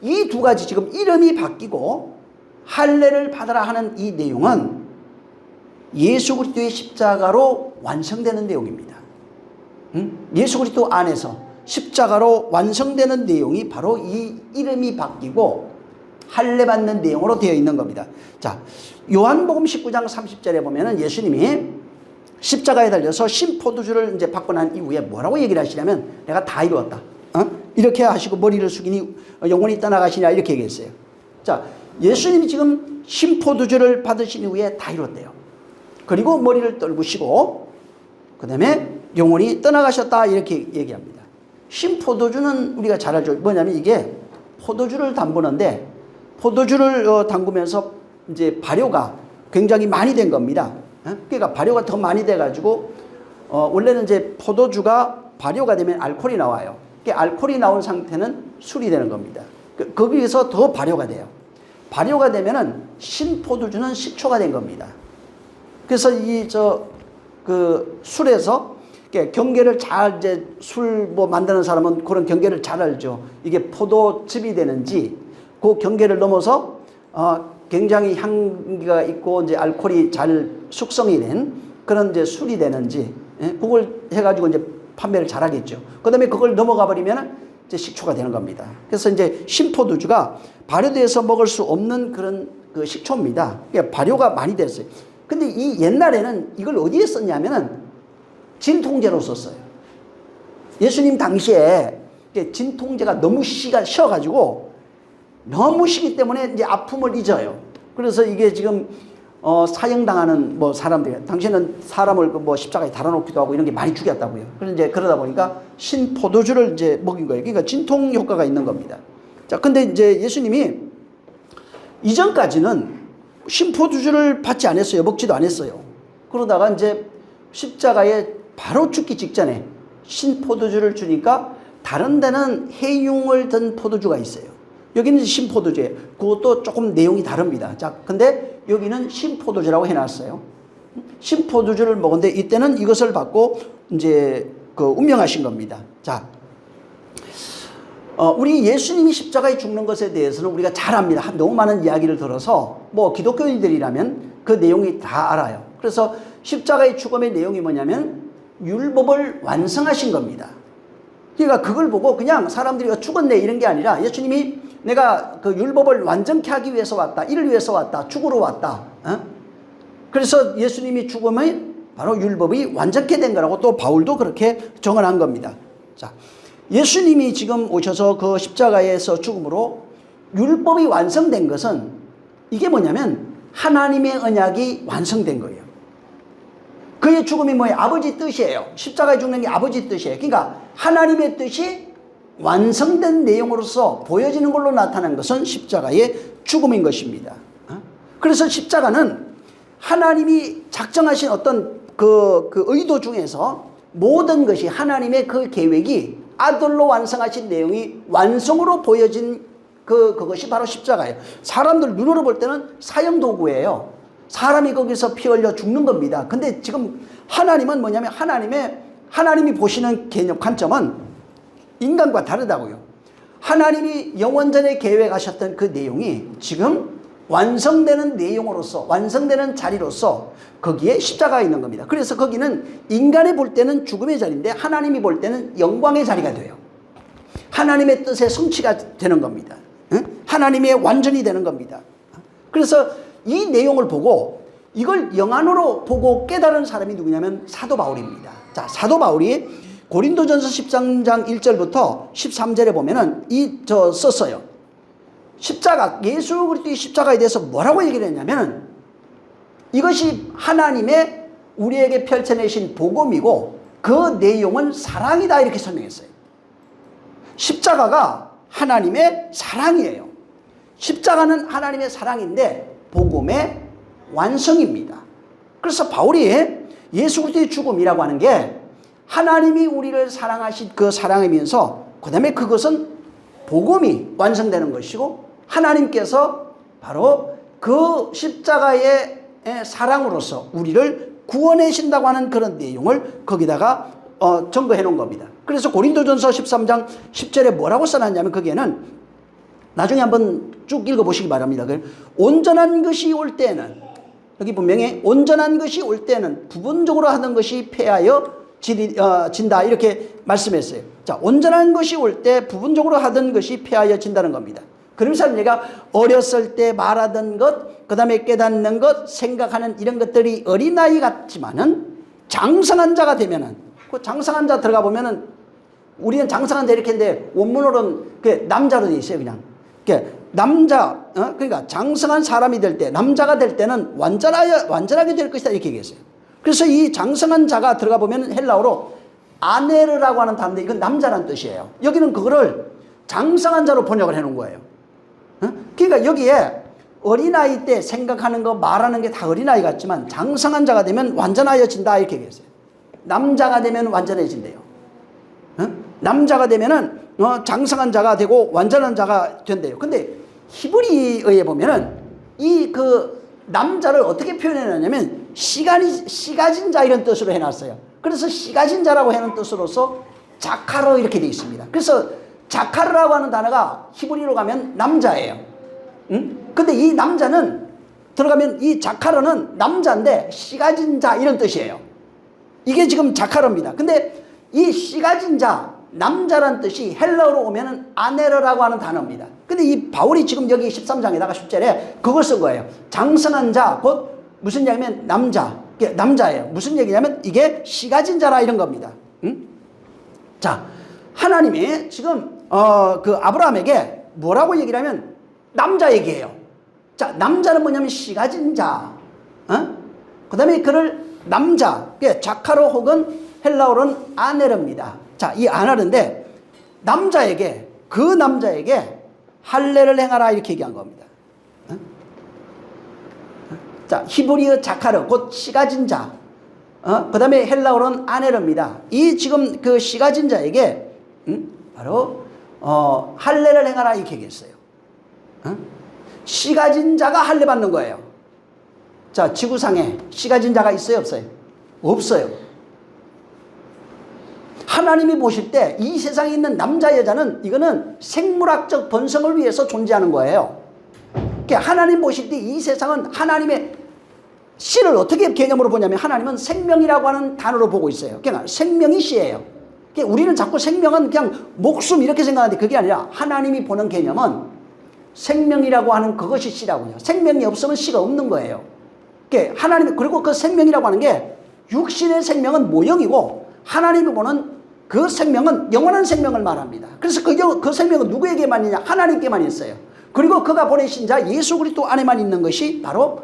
이 두 가지 지금 이름이 바뀌고 할례를 받아라 하는 이 내용은 예수 그리스도의 십자가로 완성되는 내용입니다. 예수 그리스도 안에서 십자가로 완성되는 내용이 바로 이 이름이 바뀌고 할례 받는 내용으로 되어 있는 겁니다. 자, 요한복음 19장 30절에 보면은 예수님이 십자가에 달려서 신포도주를 이제 받고 난 이후에 뭐라고 얘기를 하시냐면 내가 다 이루었다. 이렇게 하시고 머리를 숙이니 영혼이 떠나가시냐 이렇게 얘기했어요. 자, 예수님이 지금 신포도주를 받으신 이후에 다 이뤘대요. 그리고 머리를 떨구시고 그 다음에 영혼이 떠나가셨다 이렇게 얘기합니다. 신포도주는 우리가 잘 알죠. 뭐냐면 이게 포도주를 담그는데 포도주를 담그면서 이제 발효가 굉장히 많이 된 겁니다. 그러니까 발효가 더 많이 돼가지고 원래는 이제 포도주가 발효가 되면 알코올이 나와요. 알코올이 나온 상태는 술이 되는 겁니다. 거기에서 더 발효가 돼요. 발효가 되면은 신포도주는 식초가 된 겁니다. 그래서 그 술에서 경계를 잘 이제 술 뭐 만드는 사람은 그런 경계를 잘 알죠. 이게 포도즙이 되는지 그 경계를 넘어서 굉장히 향기가 있고 이제 알코올이 잘 숙성이 된 그런 이제 술이 되는지 그걸 해가지고 이제 판매를 잘 하겠죠. 그 다음에 그걸 넘어가 버리면 이제 식초가 되는 겁니다. 그래서 이제 신포도주가 발효돼서 먹을 수 없는 그런 그 식초입니다. 그러니까 발효가 많이 됐어요. 근데 이 옛날에는 이걸 어디에 썼냐면은 진통제로 썼어요. 예수님 당시에 진통제가 너무 쉬어가지고 너무 쉬기 때문에 이제 아픔을 잊어요. 그래서 이게 지금 사형당하는 뭐 사람들, 당신은 사람을 뭐 십자가에 달아놓기도 하고 이런 게 많이 죽였다고요. 그래서 이제 그러다 보니까 신포도주를 이제 먹인 거예요. 그러니까 진통 효과가 있는 겁니다. 자, 근데 이제 예수님이 이전까지는 신포도주를 받지 않았어요. 먹지도 않았어요. 그러다가 이제 십자가에 바로 죽기 직전에 신포도주를 주니까 다른 데는 해융을 든 포도주가 있어요. 여기는 신포도주예요. 그것도 조금 내용이 다릅니다. 자, 근데 여기는 신포도주라고 해놨어요. 신포도주를 먹었는데 이때는 이것을 받고 이제 그 운명하신 겁니다. 자, 우리 예수님이 십자가에 죽는 것에 대해서는 우리가 잘 압니다. 너무 많은 이야기를 들어서 뭐 기독교인들이라면 그 내용이 다 알아요. 그래서 십자가의 죽음의 내용이 뭐냐면 율법을 완성하신 겁니다. 그러니까 그걸 보고 그냥 사람들이 죽었네 이런 게 아니라 예수님이 내가 그 율법을 완전케 하기 위해서 왔다. 이를 위해서 왔다. 죽으러 왔다. 그래서 예수님이 죽으면 바로 율법이 완전케 된 거라고 또 바울도 그렇게 정언한 겁니다. 자, 예수님이 지금 오셔서 그 십자가에서 죽음으로 율법이 완성된 것은 이게 뭐냐면 하나님의 언약이 완성된 거예요. 그의 죽음이 뭐예요? 아버지 뜻이에요. 십자가에 죽는 게 아버지 뜻이에요. 그러니까 하나님의 뜻이 완성된 내용으로서 보여지는 걸로 나타난 것은 십자가의 죽음인 것입니다. 그래서 십자가는 하나님이 작정하신 어떤 그 의도 중에서 모든 것이 하나님의 그 계획이 아들로 완성하신 내용이 완성으로 보여진 그것이 바로 십자가예요. 사람들 눈으로 볼 때는 사형도구예요. 사람이 거기서 피 흘려 죽는 겁니다. 근데 지금 하나님은 뭐냐면 하나님이 보시는 개념, 관점은 인간과 다르다고요. 하나님이 영원전에 계획하셨던 그 내용이 지금 완성되는 내용으로서, 완성되는 자리로서 거기에 십자가가 있는 겁니다. 그래서 거기는 인간이 볼 때는 죽음의 자리인데 하나님이 볼 때는 영광의 자리가 돼요. 하나님의 뜻의 성취가 되는 겁니다. 하나님의 완전이 되는 겁니다. 그래서 이 내용을 보고 이걸 영안으로 보고 깨달은 사람이 누구냐면 사도 바울입니다. 자, 사도 바울이 고린도전서 13장 1절부터 13절에 보면은 썼어요. 십자가, 예수 그리스도의 십자가에 대해서 뭐라고 얘기를 했냐면은 이것이 하나님의 우리에게 펼쳐내신 복음이고 그 내용은 사랑이다 이렇게 설명했어요. 십자가가 하나님의 사랑이에요. 십자가는 하나님의 사랑인데 복음의 완성입니다. 그래서 바울이 예수 그리스도의 죽음이라고 하는 게 하나님이 우리를 사랑하신 그 사랑이면서 그 다음에 그것은 복음이 완성되는 것이고 하나님께서 바로 그 십자가의 사랑으로서 우리를 구원하신다고 하는 그런 내용을 거기다가 증거해 놓은 겁니다. 그래서 고린도전서 13장 10절에 뭐라고 써놨냐면 거기에는 나중에 한번 쭉 읽어보시기 바랍니다. 온전한 것이 올 때는 여기 분명히 온전한 것이 올 때는 부분적으로 하던 것이 패하여 진다 이렇게 말씀했어요. 자, 온전한 것이 올 때 부분적으로 하던 것이 패하여 진다는 겁니다. 그러면서 내가 어렸을 때 말하던 것, 그 다음에 깨닫는 것, 생각하는 이런 것들이 어린아이 같지만은 장성한 자가 되면은 그 장성한 자 들어가 보면은 우리는 장성한 자 이렇게 했는데 원문으로는 그 남자로 돼 있어요. 그냥 남자, 그러니까 장성한 사람이 될 때, 남자가 될 때는 완전하게 될 것이다 이렇게 얘기했어요. 그래서 이 장성한 자가 들어가 보면 헬라어로 아네르라고 하는 단어인데 이건 남자란 뜻이에요. 여기는 그거를 장성한 자로 번역을 해놓은 거예요. 그러니까 여기에 어린아이 때 생각하는 거 말하는 게 다 어린아이 같지만 장성한 자가 되면 완전하여진다 이렇게 얘기했어요. 남자가 되면 완전해진대요. 남자가 되면은 장성한 자가 되고 완전한 자가 된대요. 근데 히브리어에 보면은 이 남자를 어떻게 표현해놨냐면 씨가진 자 이런 뜻으로 해놨어요. 그래서 씨가진 자라고 하는 뜻으로서 자카르 이렇게 되어 있습니다. 그래서 자카르라고 하는 단어가 히브리로 가면 남자예요. 근데 이 남자는 들어가면 이 자카르는 남자인데 씨가진 자 이런 뜻이에요. 이게 지금 자카르입니다. 근데 이 씨가진 자 남자란 뜻이 헬라어로 오면은 아네르라고 하는 단어입니다. 근데 이 바울이 지금 여기 13장에다가 10절에 그걸 쓴 거예요. 장성한 자, 곧 무슨 얘기냐면 남자예요. 무슨 얘기냐면 이게 씨가진 자라 이런 겁니다. 자, 하나님이 지금 그 아브라함에게 뭐라고 얘기를 하면 남자 얘기해요. 자, 남자는 뭐냐면 씨가진 자. 그 다음에 그를 남자, 자카로 혹은 헬라어로는 아네르입니다. 자, 이 아네르인데 그 남자에게 할례를 행하라 이렇게 얘기한 겁니다. 자, 히브리어 자카르 곧 씨가진 자. 그 다음에 헬라어로는 아네르입니다. 이 지금 그 씨가진 자에게 바로 할례를 행하라 이렇게 얘기했어요. 씨가진 자가 할례 받는 거예요. 자, 지구상에 씨가진 자가 있어요, 없어요? 없어요. 하나님이 보실 때 이 세상에 있는 남자 여자는 이거는 생물학적 번성을 위해서 존재하는 거예요. 그러니까 하나님 보실 때 이 세상은 하나님의 씨를 어떻게 개념으로 보냐면 하나님은 생명이라고 하는 단어로 보고 있어요. 그러니까 생명이 씨예요. 그러니까 우리는 자꾸 생명은 그냥 목숨 이렇게 생각하는데 그게 아니라 하나님이 보는 개념은 생명이라고 하는 그것이 씨라고요. 생명이 없으면 씨가 없는 거예요. 그러니까 하나님, 그리고 그 생명이라고 하는 게 육신의 생명은 모형이고 하나님이 보는 그 생명은 영원한 생명을 말합니다. 그래서 그 생명은 누구에게만 있냐? 하나님께만 있어요. 그리고 그가 보내신 자 예수 그리스도 안에만 있는 것이 바로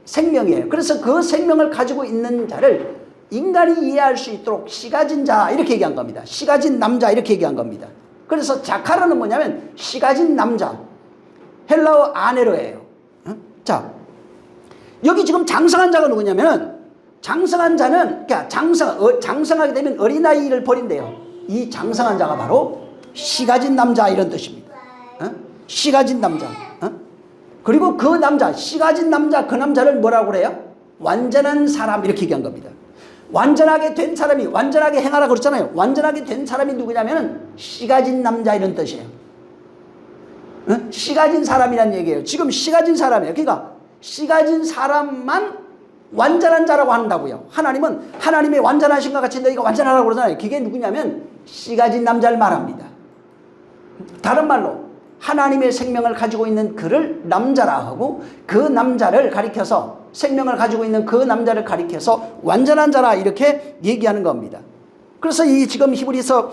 생명이에요. 그래서 그 생명을 가지고 있는 자를 인간이 이해할 수 있도록 씨가진 자 이렇게 얘기한 겁니다. 씨가진 남자 이렇게 얘기한 겁니다. 그래서 자카르는 뭐냐면 씨가진 남자, 헬라어 아네르예요. 자, 여기 지금 장성한 자가 누구냐면 장성한 자는 그러니까 장성하게 되면 어린아이를 버린대요. 이 장성한 자가 바로 씨가진 남자 이런 뜻입니다. 씨가진 남자. 그리고 그 남자, 씨가진 남자, 그 남자를 뭐라고 그래요? 완전한 사람 이렇게 얘기한 겁니다. 완전하게 된 사람이 완전하게 행하라 그랬잖아요. 완전하게 된 사람이 누구냐면 씨가진 남자 이런 뜻이에요. 씨가진 사람이란 얘기예요. 지금 씨가진 사람이에요. 그러니까 씨가진 사람만 완전한 자라고 한다고요. 하나님은 하나님의 완전하신 것 같이 너희가 완전하라고 그러잖아요. 그게 누구냐면 씨가진 남자를 말합니다. 다른 말로 하나님의 생명을 가지고 있는 그를 남자라 하고 그 남자를 가리켜서 생명을 가지고 있는 그 남자를 가리켜서 완전한 자라 이렇게 얘기하는 겁니다. 그래서 이 지금 히브리서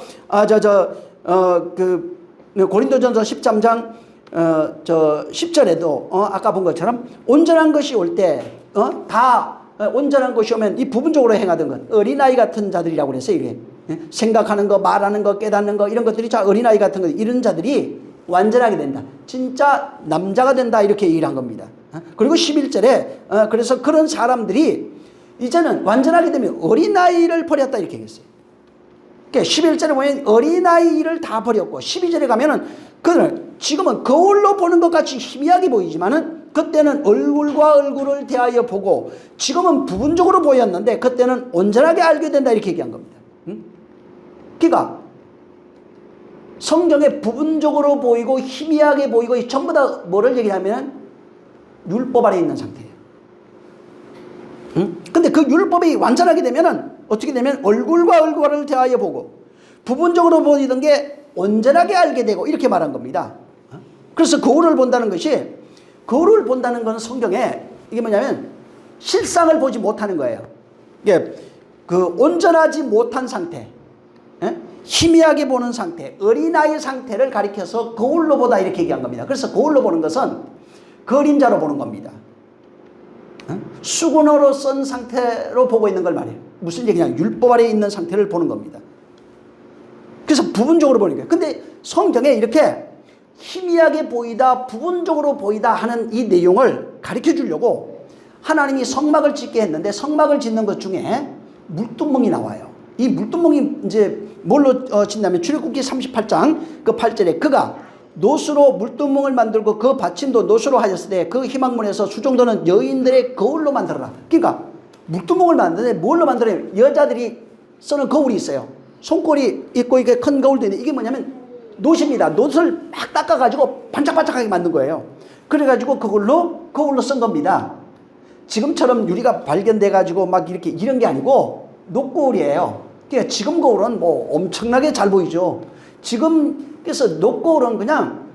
고린도전서 13장 10절에도 아까 본 것처럼 온전한 것이 올 때 다 온전한 것이 오면 이 부분적으로 행하던 것 어린아이 같은 자들이라고 그랬어요. 이게 생각하는 거 말하는 거 깨닫는 거 이런 것들이 자 어린아이 같은 거 이런 자들이 완전하게 된다. 진짜 남자가 된다 이렇게 얘기를 한 겁니다. 그리고 11절에 그래서 그런 사람들이 이제는 완전하게 되면 어린아이를 버렸다 이렇게 얘기했어요. 그러니까 11절에 보면 어린아이를 다 버렸고 12절에 가면은 그는 지금은 거울로 보는 것 같이 희미하게 보이지만은 그때는 얼굴과 얼굴을 대하여 보고 지금은 부분적으로 보였는데 그때는 온전하게 알게 된다 이렇게 얘기한 겁니다. 그러니까 성경에 부분적으로 보이고 희미하게 보이고 전부 다 뭐를 얘기하면 율법 아래 있는 상태예요. 근데 그 율법이 완전하게 되면은 어떻게 되면 얼굴과 얼굴을 대하여 보고 부분적으로 보이던 게 온전하게 알게 되고 이렇게 말한 겁니다. 그래서 거울을 본다는 것이 거울을 본다는 건 성경에 이게 뭐냐면 실상을 보지 못하는 거예요. 이게 그 온전하지 못한 상태, 희미하게 보는 상태, 어린아이 상태를 가리켜서 거울로 보다 이렇게 얘기한 겁니다. 그래서 거울로 보는 것은 그림자로 보는 겁니다. 수건으로 쓴 상태로 보고 있는 걸 말해요. 무슨 얘기냐? 율법 아래에 있는 상태를 보는 겁니다. 그래서 부분적으로 보는 거예요. 근데 성경에 이렇게 희미하게 보이다, 부분적으로 보이다 하는 이 내용을 가르쳐 주려고 하나님이 성막을 짓게 했는데 성막을 짓는 것 중에 물두멍이 나와요. 이 물두멍이 이제 뭘로 짓냐면 출애굽기 38장 그 8절에 그가 노수로 물두멍을 만들고 그 받침도 노수로 하였을 때 그 희망문에서 수종도는 여인들의 거울로 만들어라. 그러니까 물두멍을 만드는데 뭘로 만들어요? 여자들이 쓰는 거울이 있어요. 손꼬리 있고 이게 큰 거울도 있는데 이게 뭐냐면 노십니다. 노를 막 닦아가지고 반짝반짝하게 만든 거예요. 그래가지고 그걸로 거울로 쓴 겁니다. 지금처럼 유리가 발견돼가지고 막 이렇게 이런 게 아니고 녹거울이에요. 그러니까 지금 거울은 뭐 엄청나게 잘 보이죠. 지금 그래서 녹거울은 그냥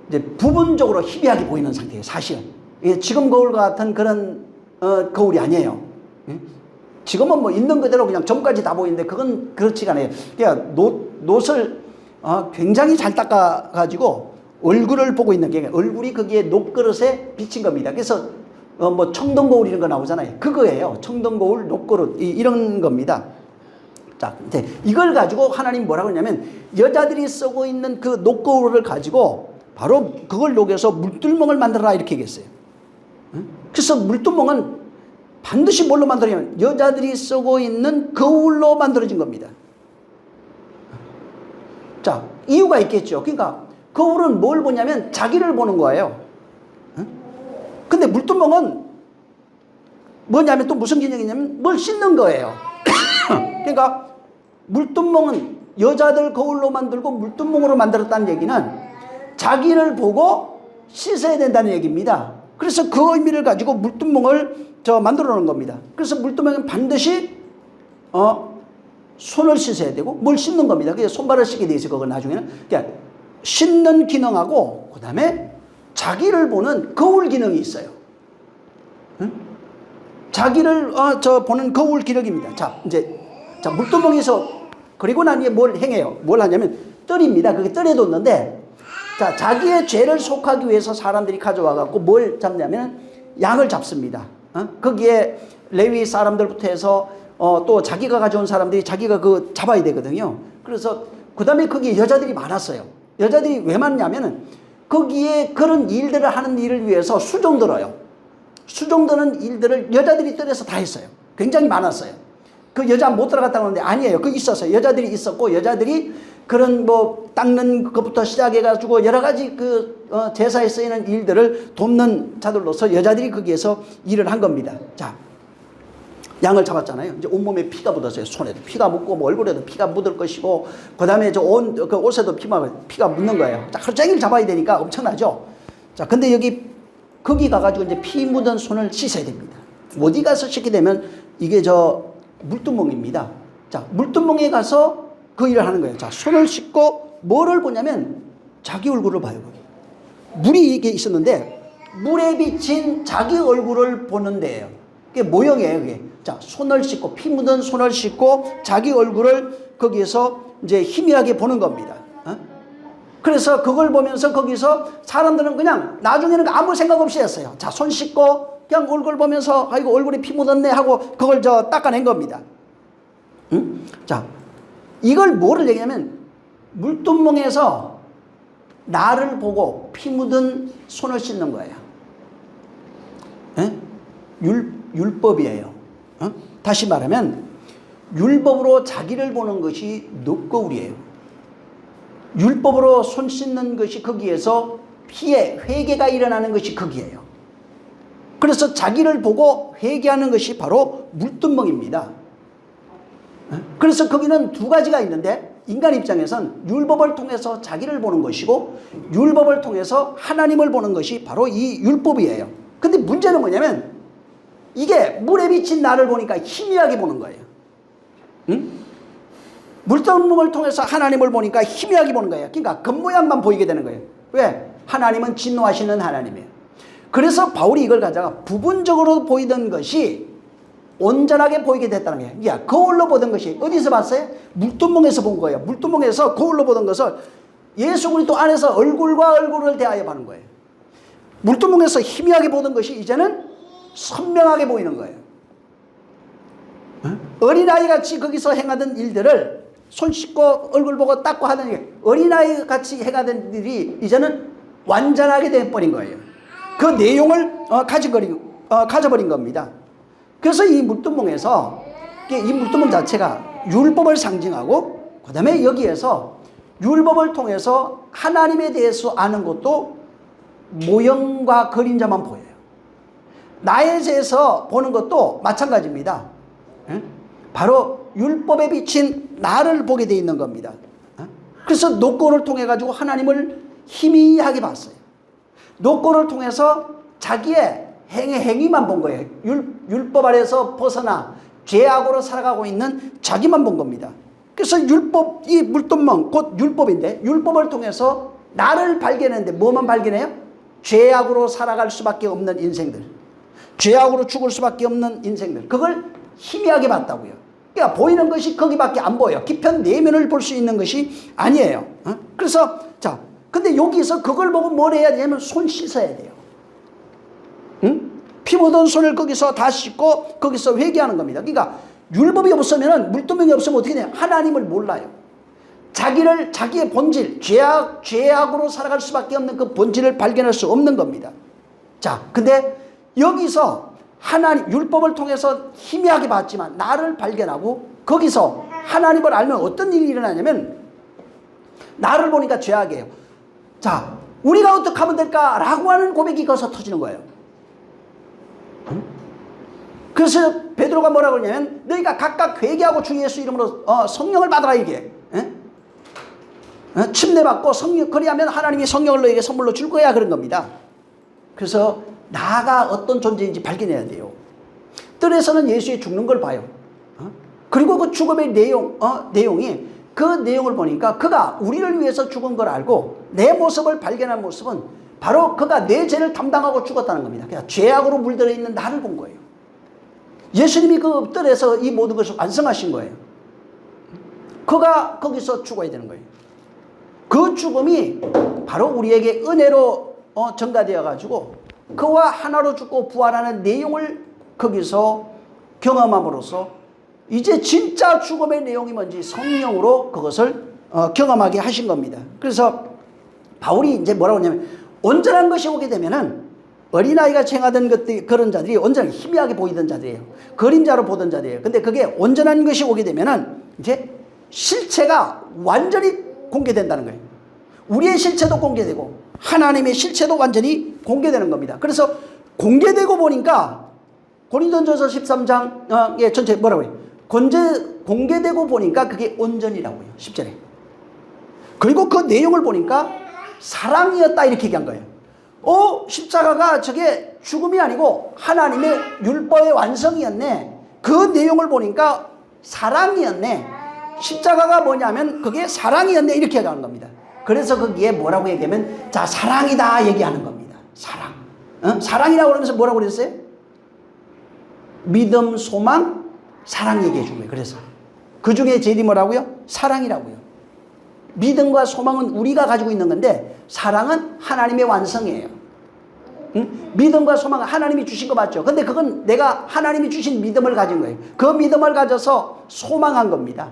이제 부분적으로 희미하게 보이는 상태예요. 사실은 지금 거울 같은 그런 거울이 아니에요. 지금은 뭐 있는 그대로 그냥 점까지 다 보이는데 그건 그렇지가 않아요. 그러니까 노을 굉장히 잘 닦아가지고 얼굴을 보고 있는 게 얼굴이 거기에 녹그릇에 비친 겁니다. 그래서 뭐 청동거울 이런 거 나오잖아요. 그거예요. 청동거울, 녹그릇 이런 겁니다. 자, 이제 이걸 가지고 하나님 뭐라고 하냐면 여자들이 쓰고 있는 그 녹거울을 가지고 바로 그걸 녹여서 물두멍을 만들어라 이렇게 얘기했어요. 그래서 물두멍은 반드시 뭘로 만들어냐면 여자들이 쓰고 있는 거울로 만들어진 겁니다. 자, 이유가 있겠죠. 그러니까 거울은 뭘 보냐면 자기를 보는 거예요. 근데 물두멍은 뭐냐면 또 무슨 개념이냐면 뭘 씻는 거예요. 그러니까 물두멍은 여자들 거울로 만들고 물두멍으로 만들었다는 얘기는 자기를 보고 씻어야 된다는 얘기입니다. 그래서 그 의미를 가지고 물두멍을 만들어 놓은 겁니다. 그래서 물두멍은 반드시 손을 씻어야 되고 뭘 씻는 겁니다. 그래서 손발을 씻게 돼 있어요. 그건 나중에는 그러니까 씻는 기능하고 그 다음에 자기를 보는 거울 기능이 있어요. 응? 자기를 보는 거울 기능입니다. 자 물두멍에서 그리고 난 뒤에 뭘 행해요? 뭘 하냐면 뜰입니다. 그게 뜰에 뒀는데 자 자기의 죄를 속하기 위해서 사람들이 가져와 갖고 뭘 잡냐면 양을 잡습니다. 거기에 레위 사람들부터 해서 또 자기가 가져온 사람들이 자기가 그 잡아야 되거든요. 그래서 그 다음에 거기에 여자들이 많았어요. 여자들이 왜 많냐면은 거기에 그런 일들을 하는 일을 위해서 수종 들어요. 수종 드는 일들을 여자들이 뜰에서 다 했어요. 굉장히 많았어요. 그 여자 못 들어갔다고 하는데 아니에요. 그 있었어요. 여자들이 있었고 여자들이 그런 뭐 닦는 것부터 시작해가지고 여러 가지 그 제사에 쓰이는 일들을 돕는 자들로서 여자들이 거기에서 일을 한 겁니다. 자, 양을 잡았잖아요. 이제 온몸에 피가 묻었어요. 손에도 피가 묻고 뭐 얼굴에도 피가 묻을 것이고 그 다음에 그 옷에도 피가 묻는 거예요. 자, 하루 종일 잡아야 되니까 엄청나죠. 자, 근데 거기 가가지고 이제 피 묻은 손을 씻어야 됩니다. 어디 가서 씻게 되면 이게 물두멍입니다. 자, 물두멍에 가서 그 일을 하는 거예요. 자, 손을 씻고 뭐를 보냐면 자기 얼굴을 봐요. 물이 이게 있었는데 물에 비친 자기 얼굴을 보는 데예요. 그게 모형이에요. 그게. 자, 손을 씻고 피 묻은 손을 씻고 자기 얼굴을 거기에서 이제 희미하게 보는 겁니다. 그래서 그걸 보면서 거기서 사람들은 그냥 나중에는 아무 생각 없이 했어요. 자, 손 씻고 그냥 얼굴 보면서 아이고 얼굴에 피 묻었네 하고 그걸 닦아낸 겁니다. 자, 이걸 뭐를 얘기하면 물두멍에서 나를 보고 피 묻은 손을 씻는 거예요. 율법이에요. 다시 말하면 율법으로 자기를 보는 것이 노거울이에요. 율법으로 손 씻는 것이 거기에서 피에 회개가 일어나는 것이 거기에요. 그래서 자기를 보고 회개하는 것이 바로 물두멍입니다. 그래서 거기는 두 가지가 있는데 인간 입장에선 율법을 통해서 자기를 보는 것이고 율법을 통해서 하나님을 보는 것이 바로 이 율법이에요. 근데 문제는 뭐냐면 이게 물에 비친 나를 보니까 희미하게 보는 거예요. 물두멍을 통해서 하나님을 보니까 희미하게 보는 거예요. 그러니까 겉모양만 보이게 되는 거예요. 왜? 하나님은 진노하시는 하나님이에요. 그래서 바울이 이걸 가져가 부분적으로 보이던 것이 온전하게 보이게 됐다는 거예요. 야, 거울로 보던 것이 어디서 봤어요? 물두멍에서 본 거예요. 물두멍에서 거울로 보던 것을 예수 그리스도 안에서 얼굴과 얼굴을 대하여 보는 거예요. 물두멍에서 희미하게 보던 것이 이제는 선명하게 보이는 거예요. 어린아이 같이 거기서 행하던 일들을 손 씻고 얼굴 보고 닦고 하던 게 어린아이 같이 행하던 일이 이제는 완전하게 돼버린 거예요. 그 내용을 가져버린 겁니다. 그래서 이 물두멍에서 이 물두멍 자체가 율법을 상징하고 그 다음에 여기에서 율법을 통해서 하나님에 대해서 아는 것도 모형과 그림자만 보여요. 나에 대해서 보는 것도 마찬가지입니다. 바로 율법에 비친 나를 보게 돼 있는 겁니다. 그래서 노고를 통해 가지고 하나님을 희미하게 봤어요. 노고를 통해서 자기의 행위만 본 거예요. 율법 아래서 벗어나 죄악으로 살아가고 있는 자기만 본 겁니다. 그래서 율법, 이 물두멍 곧 율법인데 율법을 통해서 나를 발견했는데 뭐만 발견해요? 죄악으로 살아갈 수밖에 없는 인생들, 죄악으로 죽을 수밖에 없는 인생들, 그걸 희미하게 봤다고요. 그러니까 보이는 것이 거기밖에 안 보여요. 깊은 내면을 볼 수 있는 것이 아니에요. 그래서 자, 근데 여기서 그걸 보고 뭘 해야 되냐면 손 씻어야 돼요. 피 묻은 손을 거기서 다 씻고 거기서 회개하는 겁니다. 그러니까 율법이 없으면 물두멍이 없으면 어떻게 돼요? 하나님을 몰라요. 자기의 본질, 죄악으로 살아갈 수밖에 없는 그 본질을 발견할 수 없는 겁니다. 자, 근데 여기서 하나님, 율법을 통해서 희미하게 봤지만 나를 발견하고 거기서 하나님을 알면 어떤 일이 일어나냐면 나를 보니까 죄악이에요. 자, 우리가 어떻게 하면 될까라고 하는 고백이 거기서 터지는 거예요. 그래서 베드로가 뭐라고 하냐면 너희가 각각 회개하고 주 예수 이름으로 성령을 받아라 이게. 침례받고 성령, 그리하면 하나님이 성령을 너에게 선물로 줄 거야 그런 겁니다. 그래서 나가 어떤 존재인지 발견해야 돼요. 뜰에서는 예수의 죽는 걸 봐요. 그리고 그 죽음의 내용이 그 내용을 보니까 그가 우리를 위해서 죽은 걸 알고 내 모습을 발견한 모습은 바로 그가 내 죄를 담당하고 죽었다는 겁니다. 그냥 죄악으로 물들어 있는 나를 본 거예요. 예수님이 그 뜰에서 이 모든 것을 완성하신 거예요. 그가 거기서 죽어야 되는 거예요. 그 죽음이 바로 우리에게 은혜로 전가되어 가지고 그와 하나로 죽고 부활하는 내용을 거기서 경험함으로써 이제 진짜 죽음의 내용이 뭔지 성령으로 그것을 경험하게 하신 겁니다. 그래서 바울이 이제 뭐라고 하냐면 온전한 것이 오게 되면은 어린아이가 행하던 것들, 그런 자들이 온전히 희미하게 보이던 자들이에요. 그림자로 보던 자들이에요. 근데 그게 온전한 것이 오게 되면은 이제 실체가 완전히 공개된다는 거예요. 우리의 실체도 공개되고 하나님의 실체도 완전히 공개되는 겁니다. 그래서 공개되고 보니까 고린도전서 13장에 전체 뭐라고 해요? 공개되고 보니까 그게 온전이라고요. 10절에. 그리고 그 내용을 보니까 사랑이었다 이렇게 얘기한 거예요. 십자가가 저게 죽음이 아니고 하나님의 율법의 완성이었네. 그 내용을 보니까 사랑이었네. 십자가가 뭐냐면 그게 사랑이었네 이렇게 얘기하는 겁니다. 그래서 거기에 뭐라고 얘기하면 자 사랑이다 얘기하는 겁니다. 사랑. 사랑이라고 그러면서 뭐라고 그랬어요? 믿음, 소망, 사랑 얘기해 준 거예요. 그래서 그 중에 제일이 뭐라고요? 사랑이라고요. 믿음과 소망은 우리가 가지고 있는 건데 사랑은 하나님의 완성이에요. 믿음과 소망은 하나님이 주신 거 맞죠? 근데 그건 내가 하나님이 주신 믿음을 가진 거예요. 그 믿음을 가져서 소망한 겁니다.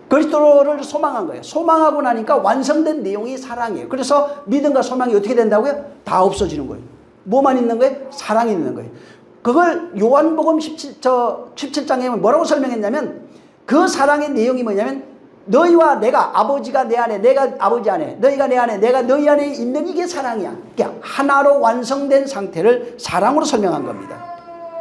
그리스도를 소망한 거예요. 소망하고 나니까 완성된 내용이 사랑이에요. 그래서 믿음과 소망이 어떻게 된다고요? 다 없어지는 거예요. 뭐만 있는 거예요? 사랑이 있는 거예요. 그걸 요한복음 17장에 뭐라고 설명했냐면 그 사랑의 내용이 뭐냐면 너희와 내가 아버지가 내 안에 내가 아버지 안에 너희가 내 안에 내가 너희 안에 있는 이게 사랑이야. 그러니까 하나로 완성된 상태를 사랑으로 설명한 겁니다.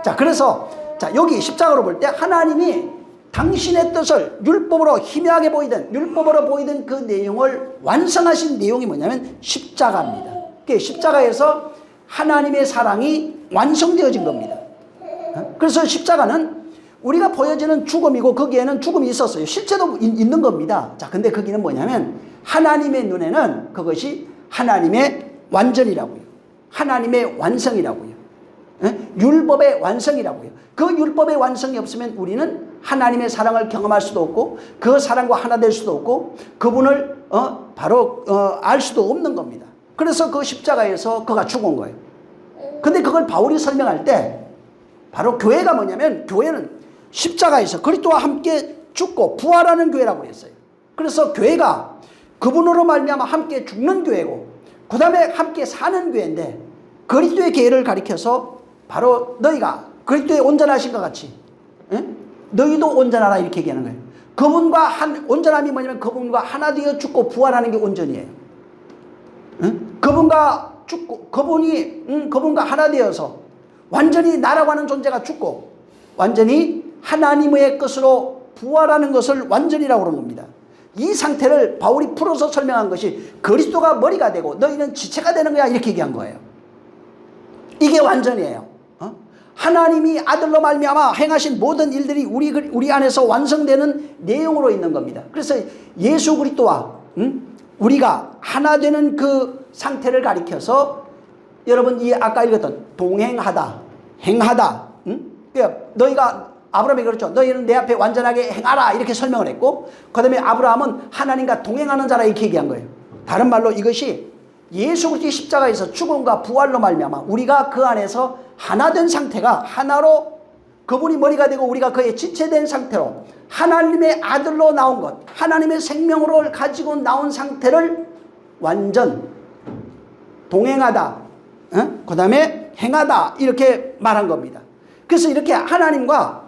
자, 그래서 자 여기 십자가로 볼 때 하나님이 당신의 뜻을 율법으로 희미하게 보이던 율법으로 보이던 그 내용을 완성하신 내용이 뭐냐면 십자가입니다. 그러니까 십자가에서 하나님의 사랑이 완성되어진 겁니다. 그래서 십자가는 우리가 보여지는 죽음이고 거기에는 죽음이 있었어요. 실제도 있는 겁니다. 자, 근데 거기는 뭐냐면 하나님의 눈에는 그것이 하나님의 완전이라고요. 하나님의 완성이라고요. 율법의 완성이라고요. 그 율법의 완성이 없으면 우리는 하나님의 사랑을 경험할 수도 없고 그 사랑과 하나 될 수도 없고 그분을 바로 알 수도 없는 겁니다. 그래서 그 십자가에서 그가 죽은 거예요. 근데 그걸 바울이 설명할 때 바로 교회가 뭐냐면 교회는 십자가에서 그리스도와 함께 죽고 부활하는 교회라고 했어요. 그래서 교회가 그분으로 말미암아 함께 죽는 교회고 그 다음에 함께 사는 교회인데 그리스도의 교회를 가리켜서 바로 너희가 그리스도의 온전하신 것 같이 너희도 온전하라 이렇게 얘기하는 거예요. 그분과 온전함이 뭐냐면 그분과 하나 되어 죽고 부활하는 게 온전이에요. 그분과 죽고 그분과 하나 되어서 완전히 나라고 하는 존재가 죽고 완전히 하나님의 것으로 부활하는 것을 완전이라고 그러는 겁니다. 이 상태를 바울이 풀어서 설명한 것이 그리스도가 머리가 되고 너희는 지체가 되는 거야 이렇게 얘기한 거예요. 이게 완전이에요. 하나님이 아들로 말미암아 행하신 모든 일들이 우리 안에서 완성되는 내용으로 있는 겁니다. 그래서 예수 그리스도와 우리가 하나 되는 그 상태를 가리켜서 여러분 이 아까 읽었던 동행하다, 행하다. 그러니까 너희가 아브라함이 그렇죠. 너희는 내 앞에 완전하게 행하라 이렇게 설명을 했고 그 다음에 아브라함은 하나님과 동행하는 자라 이렇게 얘기한 거예요. 다른 말로 이것이 예수 그리스도의 십자가에서 죽음과 부활로 말미암아 우리가 그 안에서 하나 된 상태가 하나로 그분이 머리가 되고 우리가 그의 지체된 상태로 하나님의 아들로 나온 것 하나님의 생명으로 가지고 나온 상태를 완전 동행하다 그 다음에 행하다 이렇게 말한 겁니다. 그래서 이렇게 하나님과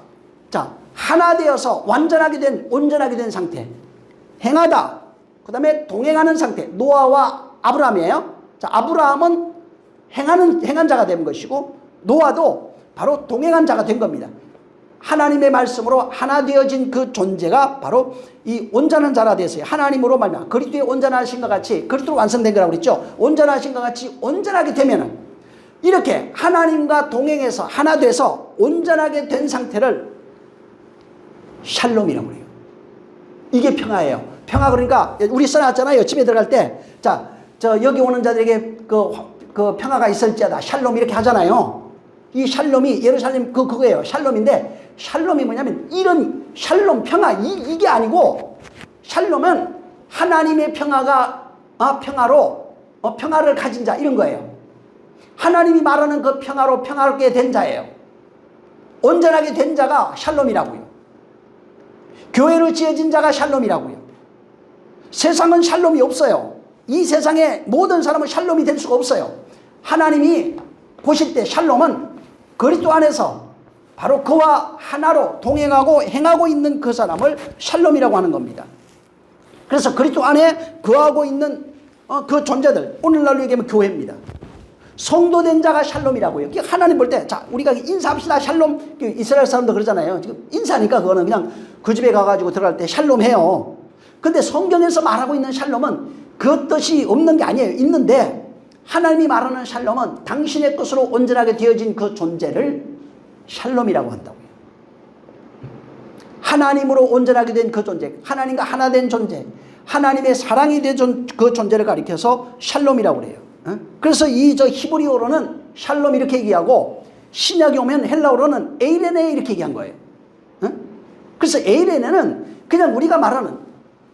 자 하나 되어서 완전하게 된 온전하게 된 상태 행하다 그 다음에 동행하는 상태 노아와 아브라함이에요. 자 아브라함은 행한 자가 된 것이고 노아도 바로 동행한 자가 된 겁니다. 하나님의 말씀으로 하나 되어진 그 존재가 바로 이 온전한 자라 됐어요. 하나님으로 말미암아 그리스도의 온전하신 것 같이 그리스도로 완성된 거라고 그랬죠. 온전하신 것 같이 온전하게 되면은 이렇게 하나님과 동행해서 하나 돼서 온전하게 된 상태를 샬롬이라고 그래요. 이게 평화예요. 평화 그러니까 우리 써놨잖아요. 집에 들어갈 때 자, 저 여기 오는 자들에게 그 평화가 있을지어다 샬롬 이렇게 하잖아요. 이 샬롬이 예루살렘 그거예요. 샬롬인데 샬롬이 뭐냐면 이런 샬롬 평화 이게 아니고 샬롬은 하나님의 평화가 평화로 평화를 가진 자 이런 거예요. 하나님이 말하는 그 평화로 평화롭게 된 자예요. 온전하게 된 자가 샬롬이라고요. 교회로 지어진 자가 샬롬이라고요. 세상은 샬롬이 없어요. 이 세상에 모든 사람은 샬롬이 될 수가 없어요. 하나님이 보실 때 샬롬은 그리스도 안에서 바로 그와 하나로 동행하고 행하고 있는 그 사람을 샬롬이라고 하는 겁니다. 그래서 그리스도 안에 거하고 있는 그 존재들 오늘날로 얘기하면 교회입니다. 성도된 자가 샬롬이라고요. 하나님 볼 때 자 우리가 인사합시다 샬롬 이스라엘 사람도 그러잖아요. 지금 인사니까 그거는 그냥 그 집에 가가지고 들어갈 때 샬롬 해요. 근데 성경에서 말하고 있는 샬롬은 그 뜻이 없는 게 아니에요. 있는데 하나님이 말하는 샬롬은 당신의 것으로 온전하게 되어진 그 존재를 샬롬이라고 한다고요. 하나님으로 온전하게 된 그 존재, 하나님과 하나 된 존재, 하나님의 사랑이 된 그 존재를 가리켜서 샬롬이라고 그래요. 그래서 이 히브리어로는 샬롬 이렇게 얘기하고 신약에 오면 헬라어로는 에이레네 이렇게 얘기한 거예요. 그래서 에이레네는 그냥 우리가 말하는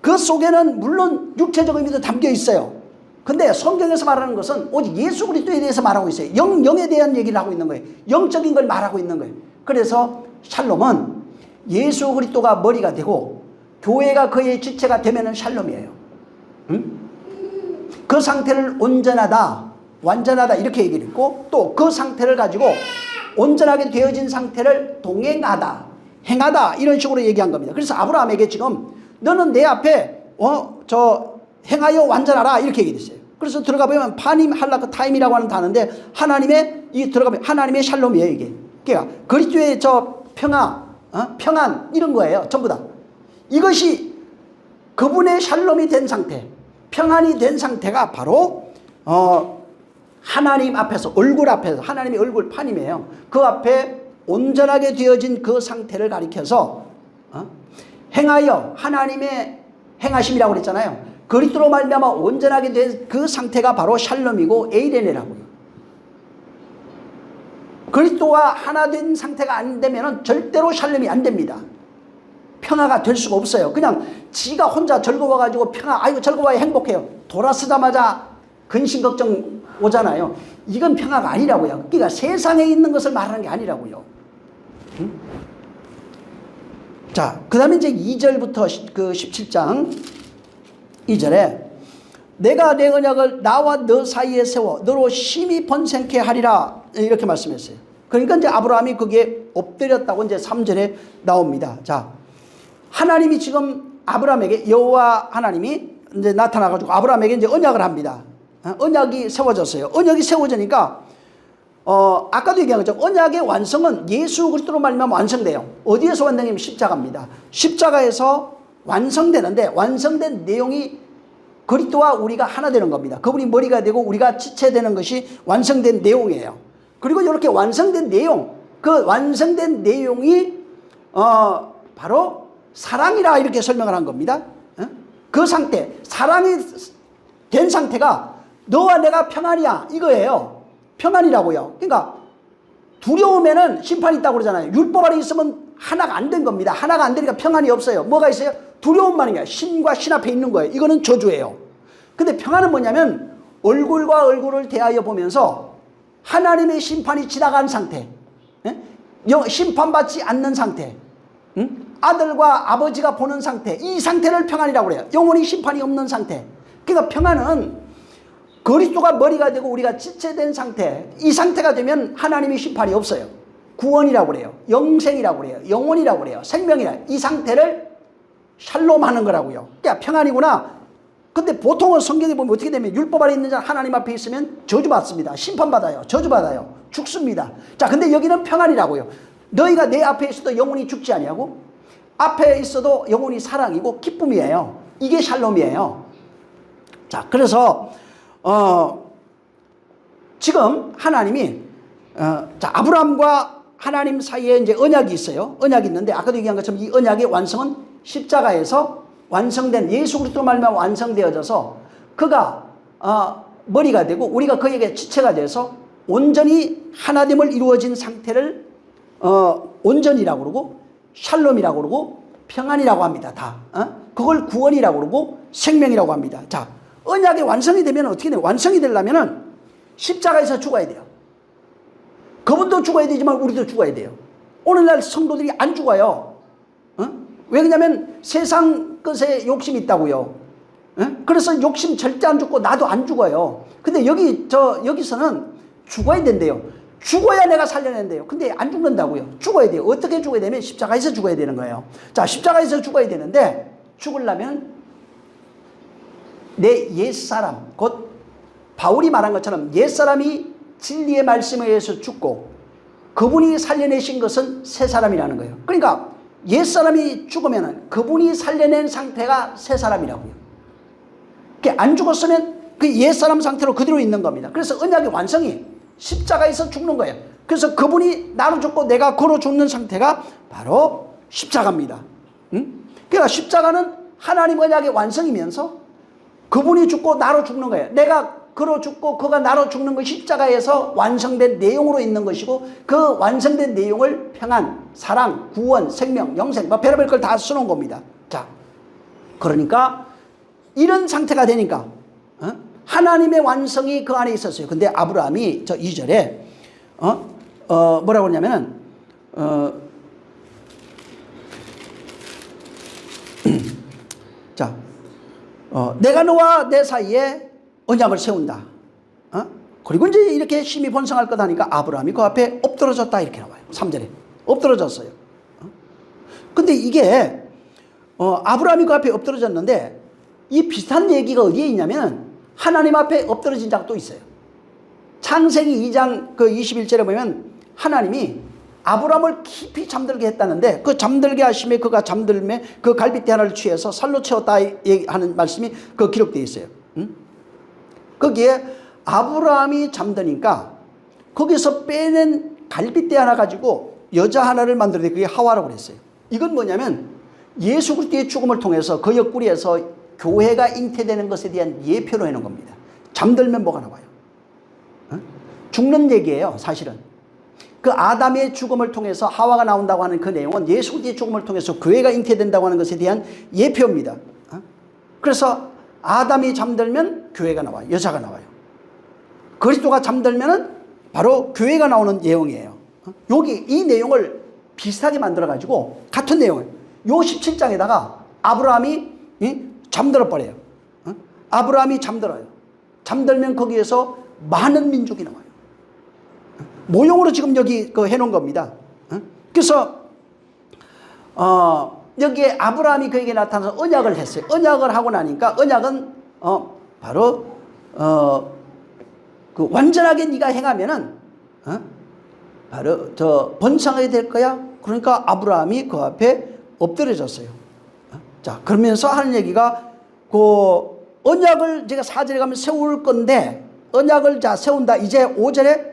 그 속에는 물론 육체적 의미도 담겨 있어요. 근데 성경에서 말하는 것은 오직 예수 그리스도에 대해서 말하고 있어요. 영에 대한 얘기를 하고 있는 거예요. 영적인 걸 말하고 있는 거예요. 그래서 샬롬은 예수 그리스도가 머리가 되고 교회가 그의 지체가 되면은 샬롬이에요. 그 상태를 온전하다, 완전하다 이렇게 얘기를 했고 또 그 상태를 가지고 온전하게 되어진 상태를 동행하다, 행하다 이런 식으로 얘기한 겁니다. 그래서 아브라함에게 지금 너는 내 앞에 행하여 완전하라 이렇게 얘기했어요. 그래서 들어가 보면 파님 할라크 타임이라고 하는 단어인데 들어가면 하나님의 샬롬이에요 이게. 그러니까 그리스도의 평안 이런 거예요 전부 다. 이것이 그분의 샬롬이 된 상태, 평안이 된 상태가 바로 하나님 앞에서 얼굴 앞에서 하나님의 얼굴 파님이에요. 그 앞에 온전하게 되어진 그 상태를 가리켜서 행하여 하나님의 행하심이라고 그랬잖아요. 그리스도로 말미암아 온전하게 된 그 상태가 바로 샬롬이고 에이레네라고요. 그리스도와 하나 된 상태가 안 되면 절대로 샬롬이 안 됩니다. 평화가 될 수가 없어요. 그냥 지가 혼자 즐거워가지고 아이고 즐거워야 행복해요. 돌아서자마자 근심 걱정 오잖아요. 이건 평화가 아니라고요. 그러니까 세상에 있는 것을 말하는 게 아니라고요. 자, 그 다음에 이제 2절부터 그 17장 2절에 내가 내 언약을 나와 너 사이에 세워 너로 심히 번성케 하리라 이렇게 말씀했어요. 그러니까 이제 아브라함이 거기에 엎드렸다고 이제 3절에 나옵니다. 자, 하나님이 지금 아브라함에게 여호와 하나님이 이제 나타나가지고 아브라함에게 이제 언약을 합니다. 언약이 세워졌어요. 언약이 세워지니까 아까도 얘기한 것처럼 언약의 완성은 예수 그리스도로 말미암아 완성돼요. 어디에서 완성되냐면 십자가입니다. 십자가에서 완성되는데 완성된 내용이 그리스도와 우리가 하나 되는 겁니다. 그분이 머리가 되고 우리가 지체되는 것이 완성된 내용이에요. 그리고 이렇게 완성된 내용, 그 완성된 내용이 바로 사랑이라 이렇게 설명을 한 겁니다. 그 상태, 사랑이 된 상태가 너와 내가 평안이야 이거예요. 평안이라고요. 그러니까 두려움에는 심판이 있다고 그러잖아요. 율법 아래 있으면 하나가 안 된 겁니다. 하나가 안 되니까 평안이 없어요. 뭐가 있어요? 두려움만인 거예요. 신과 신 앞에 있는 거예요. 이거는 저주예요. 근데 평안은 뭐냐면 얼굴과 얼굴을 대하여 보면서 하나님의 심판이 지나간 상태, 심판받지 않는 상태, 아들과 아버지가 보는 상태, 이 상태를 평안이라고 그래요. 영원히 심판이 없는 상태. 그러니까 평안은 그리스도가 머리가 되고 우리가 지체된 상태, 이 상태가 되면 하나님의 심판이 없어요. 구원이라고 그래요. 영생이라고 그래요. 영혼이라고 그래요. 생명이라. 이 상태를 샬롬하는 거라고요. 그러니까 평안이구나. 근데 보통은 성경에 보면 어떻게 되면 율법 아래 있는 자 하나님 앞에 있으면 저주받습니다. 심판받아요. 저주받아요. 죽습니다. 자, 근데 여기는 평안이라고요. 너희가 내 앞에 있어도 영혼이 죽지 아니하고 앞에 있어도 영혼이 사랑이고 기쁨이에요. 이게 샬롬이에요. 자, 그래서 지금 하나님이 아브라함과 하나님 사이에 이제 언약이 있어요. 언약이 있는데 아까도 얘기한 것처럼 이 언약의 완성은 십자가에서 완성된 예수 그리스도 말미암아 완성되어져서 그가 머리가 되고 우리가 그에게 지체가 돼서 온전히 하나됨을 이루어진 상태를 온전이라고 그러고 샬롬이라고 그러고 평안이라고 합니다. 다 그걸 구원이라고 그러고 생명이라고 합니다. 자, 언약이 완성이 되면 어떻게 돼요? 완성이 되려면은 십자가에서 죽어야 돼요. 그분도 죽어야 되지만 우리도 죽어야 돼요. 오늘날 성도들이 안 죽어요. 왜 그러냐면 세상 것에 욕심이 있다고요. 그래서 욕심 절대 안 죽고 나도 안 죽어요. 근데 여기서는 죽어야 된대요. 죽어야 내가 살려낸대요. 근데 안 죽는다고요. 죽어야 돼요. 어떻게 죽어야 되면 십자가에서 죽어야 되는 거예요. 자, 십자가에서 죽어야 되는데 죽으려면 내 옛사람, 곧 바울이 말한 것처럼 옛사람이 진리의 말씀에 의해서 죽고 그분이 살려내신 것은 새 사람이라는 거예요. 그러니까 옛사람이 죽으면 그분이 살려낸 상태가 새 사람이라고요. 안 죽었으면 그 옛사람 상태로 그대로 있는 겁니다. 그래서 언약의 완성이 십자가에서 죽는 거예요. 그래서 그분이 나로 죽고 내가 걸어 죽는 상태가 바로 십자가입니다. 응? 그러니까 십자가는 하나님 언약의 완성이면서 그분이 죽고 나로 죽는 거예요. 내가 그로 죽고 그가 나로 죽는 것이 십자가에서 완성된 내용으로 있는 것이고, 그 완성된 내용을 평안, 사랑, 구원, 생명, 영생, 뭐 별의별 걸 다 써놓은 겁니다. 자, 그러니까 이런 상태가 되니까 하나님의 완성이 그 안에 있었어요. 근데 아브라함이 저 2절에 뭐라고 그러냐면은 자, 내가 너와 내 사이에 언약을 세운다. 그리고 이제 이렇게 심히 번성할 것 하니까 아브라함이 그 앞에 엎드러졌다 이렇게 나와요. 3절에 엎드러졌어요. 근데 이게 아브라함이 그 앞에 엎드러졌는데, 이 비슷한 얘기가 어디에 있냐면 하나님 앞에 엎드러진 자가 또 있어요. 창세기 2장 그 21절에 보면 하나님이 아브라함을 깊이 잠들게 했다는데, 그 잠들게 하심에 그가 잠들매 그 갈빗대 하나를 취해서 살로 채웠다 하는 말씀이 그 기록되어 있어요. 거기에 아브라함이 잠드니까 거기서 빼낸 갈빗대 하나 가지고 여자 하나를 만들어내 그게 하와라고 그랬어요. 이건 뭐냐면 예수 그리스도의 죽음을 통해서 그 옆구리에서 교회가 잉태되는 것에 대한 예표로 해놓은 겁니다. 잠들면 뭐가 나와요? 죽는 얘기예요, 사실은. 그 아담의 죽음을 통해서 하와가 나온다고 하는 그 내용은 예수 그리스도의 죽음을 통해서 교회가 잉태된다고 하는 것에 대한 예표입니다. 그래서 아담이 잠들면 교회가 나와요. 여자가 나와요. 그리스도가 잠들면은 바로 교회가 나오는 내용이에요. 여기 이 내용을 비슷하게 만들어 가지고 같은 내용을 요 17장에다가 아브라함이 잠들어 버려요. 아브라함이 잠들어요. 잠들면 거기에서 많은 민족이 나와요. 모형으로 지금 여기 그 해놓은 겁니다. 그래서 여기에 아브라함이 그에게 나타나서 언약을 했어요. 언약을 하고 나니까 언약은 바로 그 완전하게 네가 행하면은 바로 저 번성하게 될 거야. 그러니까 아브라함이 그 앞에 엎드려졌어요. 자, 그러면서 하는 얘기가 그 언약을 제가 4절에 가면 세울 건데, 언약을 자 세운다. 이제 5절에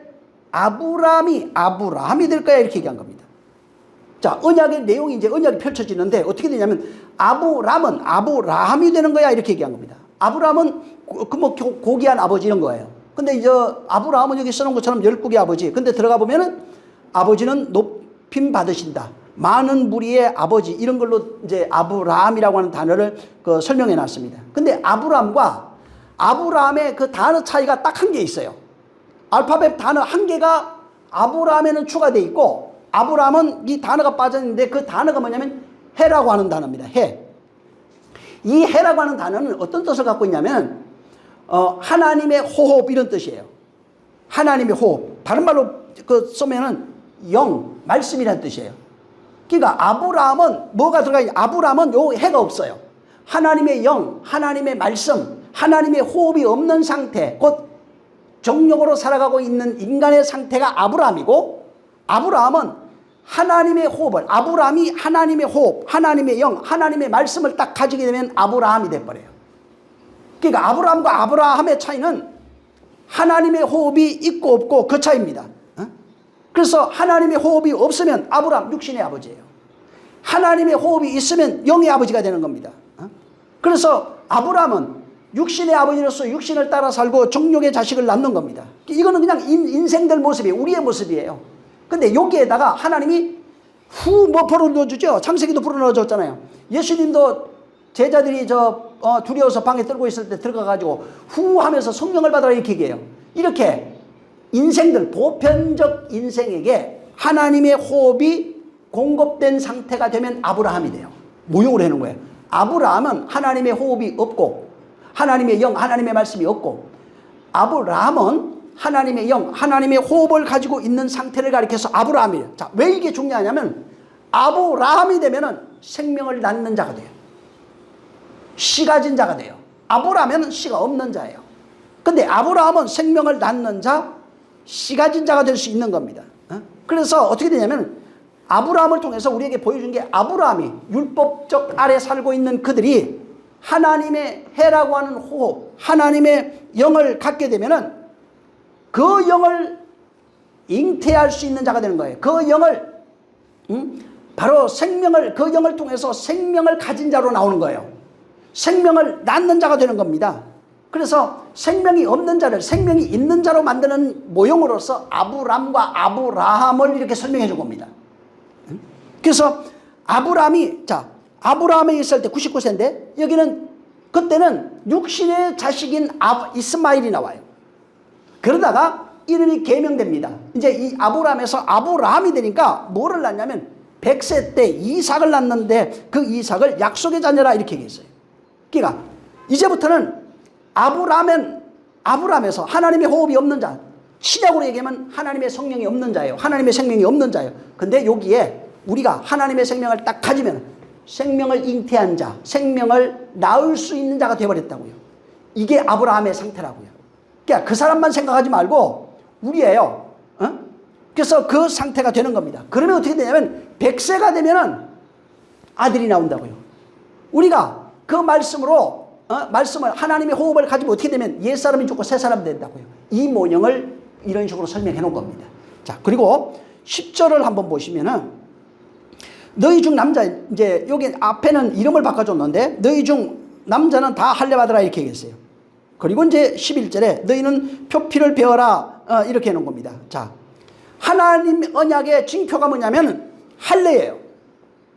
아브라함이 될 거야 이렇게 얘기한 겁니다. 자, 언약의 내용이 이제 언약이 펼쳐지는데 어떻게 되냐면 아브람은 아브라함이 되는 거야 이렇게 얘기한 겁니다. 아브람은 그 뭐 고귀한 아버지 이런 거예요. 근데 이제 아브라함은 여기 써놓은 것처럼 열국의 아버지. 근데 들어가 보면은 아버지는 높임 받으신다. 많은 무리의 아버지 이런 걸로 이제 아브라함이라고 하는 단어를 그 설명해 놨습니다. 근데 아브라함과 아브라함의 그 단어 차이가 딱 한 개 있어요. 알파벳 단어 한 개가 아브라함에는 추가되어 있고, 아브라함은 이 단어가 빠졌는데 그 단어가 뭐냐면 해라고 하는 단어입니다. 해. 이 해라고 하는 단어는 어떤 뜻을 갖고 있냐면 하나님의 호흡 이런 뜻이에요. 하나님의 호흡. 다른 말로 그 쓰면은 영, 말씀이라는 뜻이에요. 그러니까 아브라함은 뭐가 들어가 있냐? 아브라함은 요 해가 없어요. 하나님의 영, 하나님의 말씀, 하나님의 호흡이 없는 상태, 곧 정욕으로 살아가고 있는 인간의 상태가 아브라함이고, 아브라함은 하나님의 호흡을, 아브라함이 하나님의 호흡, 하나님의 영, 하나님의 말씀을 딱 가지게 되면 아브라함이 돼버려요. 그러니까 아브라함과 아브라함의 차이는 하나님의 호흡이 있고 없고 그 차이입니다. 그래서 하나님의 호흡이 없으면 아브라함 육신의 아버지예요. 하나님의 호흡이 있으면 영의 아버지가 되는 겁니다. 그래서 아브라함은 육신의 아버지로서 육신을 따라 살고 정욕의 자식을 낳는 겁니다. 이거는 그냥 인생들 모습이에요. 우리의 모습이에요. 근데 여기에다가 하나님이 뭐 불어넣어주죠. 창세기도 불어넣어줬잖아요. 예수님도 제자들이 두려워서 방에 떨고 있을 때 들어가가지고 후 하면서 성령을 받으라 이렇게 얘기해요. 이렇게 인생들, 보편적 인생에게 하나님의 호흡이 공급된 상태가 되면 아브라함이 돼요. 모형으로 해놓은 거예요. 아브라함은 하나님의 호흡이 없고 하나님의 영, 하나님의 말씀이 없고, 아브라함은 하나님의 영, 하나님의 호흡을 가지고 있는 상태를 가리켜서 아브라함이에요. 자, 왜 이게 중요하냐면 아브라함이 되면은 생명을 낳는 자가 돼요. 씨 가진 자가 돼요. 아브라함은 씨가 없는 자예요. 근데 아브라함은 생명을 낳는 자, 씨 가진 자가 될 수 있는 겁니다. 그래서 어떻게 되냐면 아브라함을 통해서 우리에게 보여준 게, 아브라함이 율법적 아래 살고 있는 그들이 하나님의 해라고 하는 호흡, 하나님의 영을 갖게 되면은 그 영을 잉태할 수 있는 자가 되는 거예요. 그 영을 바로 생명을, 그 영을 통해서 생명을 가진 자로 나오는 거예요. 생명을 낳는 자가 되는 겁니다. 그래서 생명이 없는 자를 생명이 있는 자로 만드는 모형으로서 아브람과 아브라함을 이렇게 설명해 준 겁니다. 그래서 아브라함이 있을 때 99세인데 여기는 그때는 육신의 자식인 이스마엘이 나와요. 그러다가 이름이 개명됩니다. 이제 이 아브라함에서 아브라함이 되니까 뭐를 낳냐면 100세 때 이삭을 낳는데 그 이삭을 약속의 자녀라 이렇게 얘기했어요. 그러니까 이제부터는 아브라함에서 하나님의 호흡이 없는 자, 신약으로 얘기하면 하나님의 성령이 없는 자예요. 하나님의 생명이 없는 자예요. 근데 여기에 우리가 하나님의 생명을 딱 가지면 생명을 잉태한 자, 생명을 낳을 수 있는 자가 되어버렸다고요. 이게 아브라함의 상태라고요. 그러니까 그 사람만 생각하지 말고 우리예요. 그래서 그 상태가 되는 겁니다. 그러면 어떻게 되냐면 100세가 되면은 아들이 나온다고요. 우리가 그 말씀을 하나님의 호흡을 가지고 어떻게 되면 옛사람이 죽고 새사람이 된다고요. 이 모형을 이런 식으로 설명해 놓은 겁니다. 자, 그리고 10절을 한번 보시면은 너희 중 남자, 이제 여기 앞에는 이름을 바꿔줬는데 너희 중 남자는 다 할례 받으라 이렇게 얘기했어요. 그리고 이제 11절에 너희는 표피를 베어라 이렇게 해놓은 겁니다. 자, 하나님 언약의 징표가 뭐냐면 할례예요.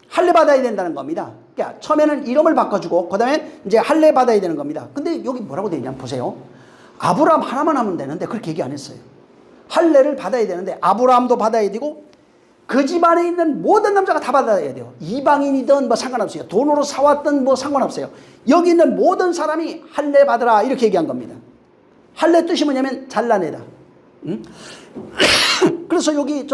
할례 받아야 된다는 겁니다. 그러니까 처음에는 이름을 바꿔주고 그 다음에 이제 할례 받아야 되는 겁니다. 근데 여기 뭐라고 되어 있냐면 보세요. 아브라함 하나만 하면 되는데 그렇게 얘기 안 했어요. 할례를 받아야 되는데 아브라함도 받아야 되고 그 집안에 있는 모든 남자가 다 받아야 돼요. 이방인이든 뭐 상관없어요. 돈으로 사왔든 뭐 상관없어요. 여기 있는 모든 사람이 할례 받으라 이렇게 얘기한 겁니다. 할례 뜻이 뭐냐면 잘라내다. 그래서 여기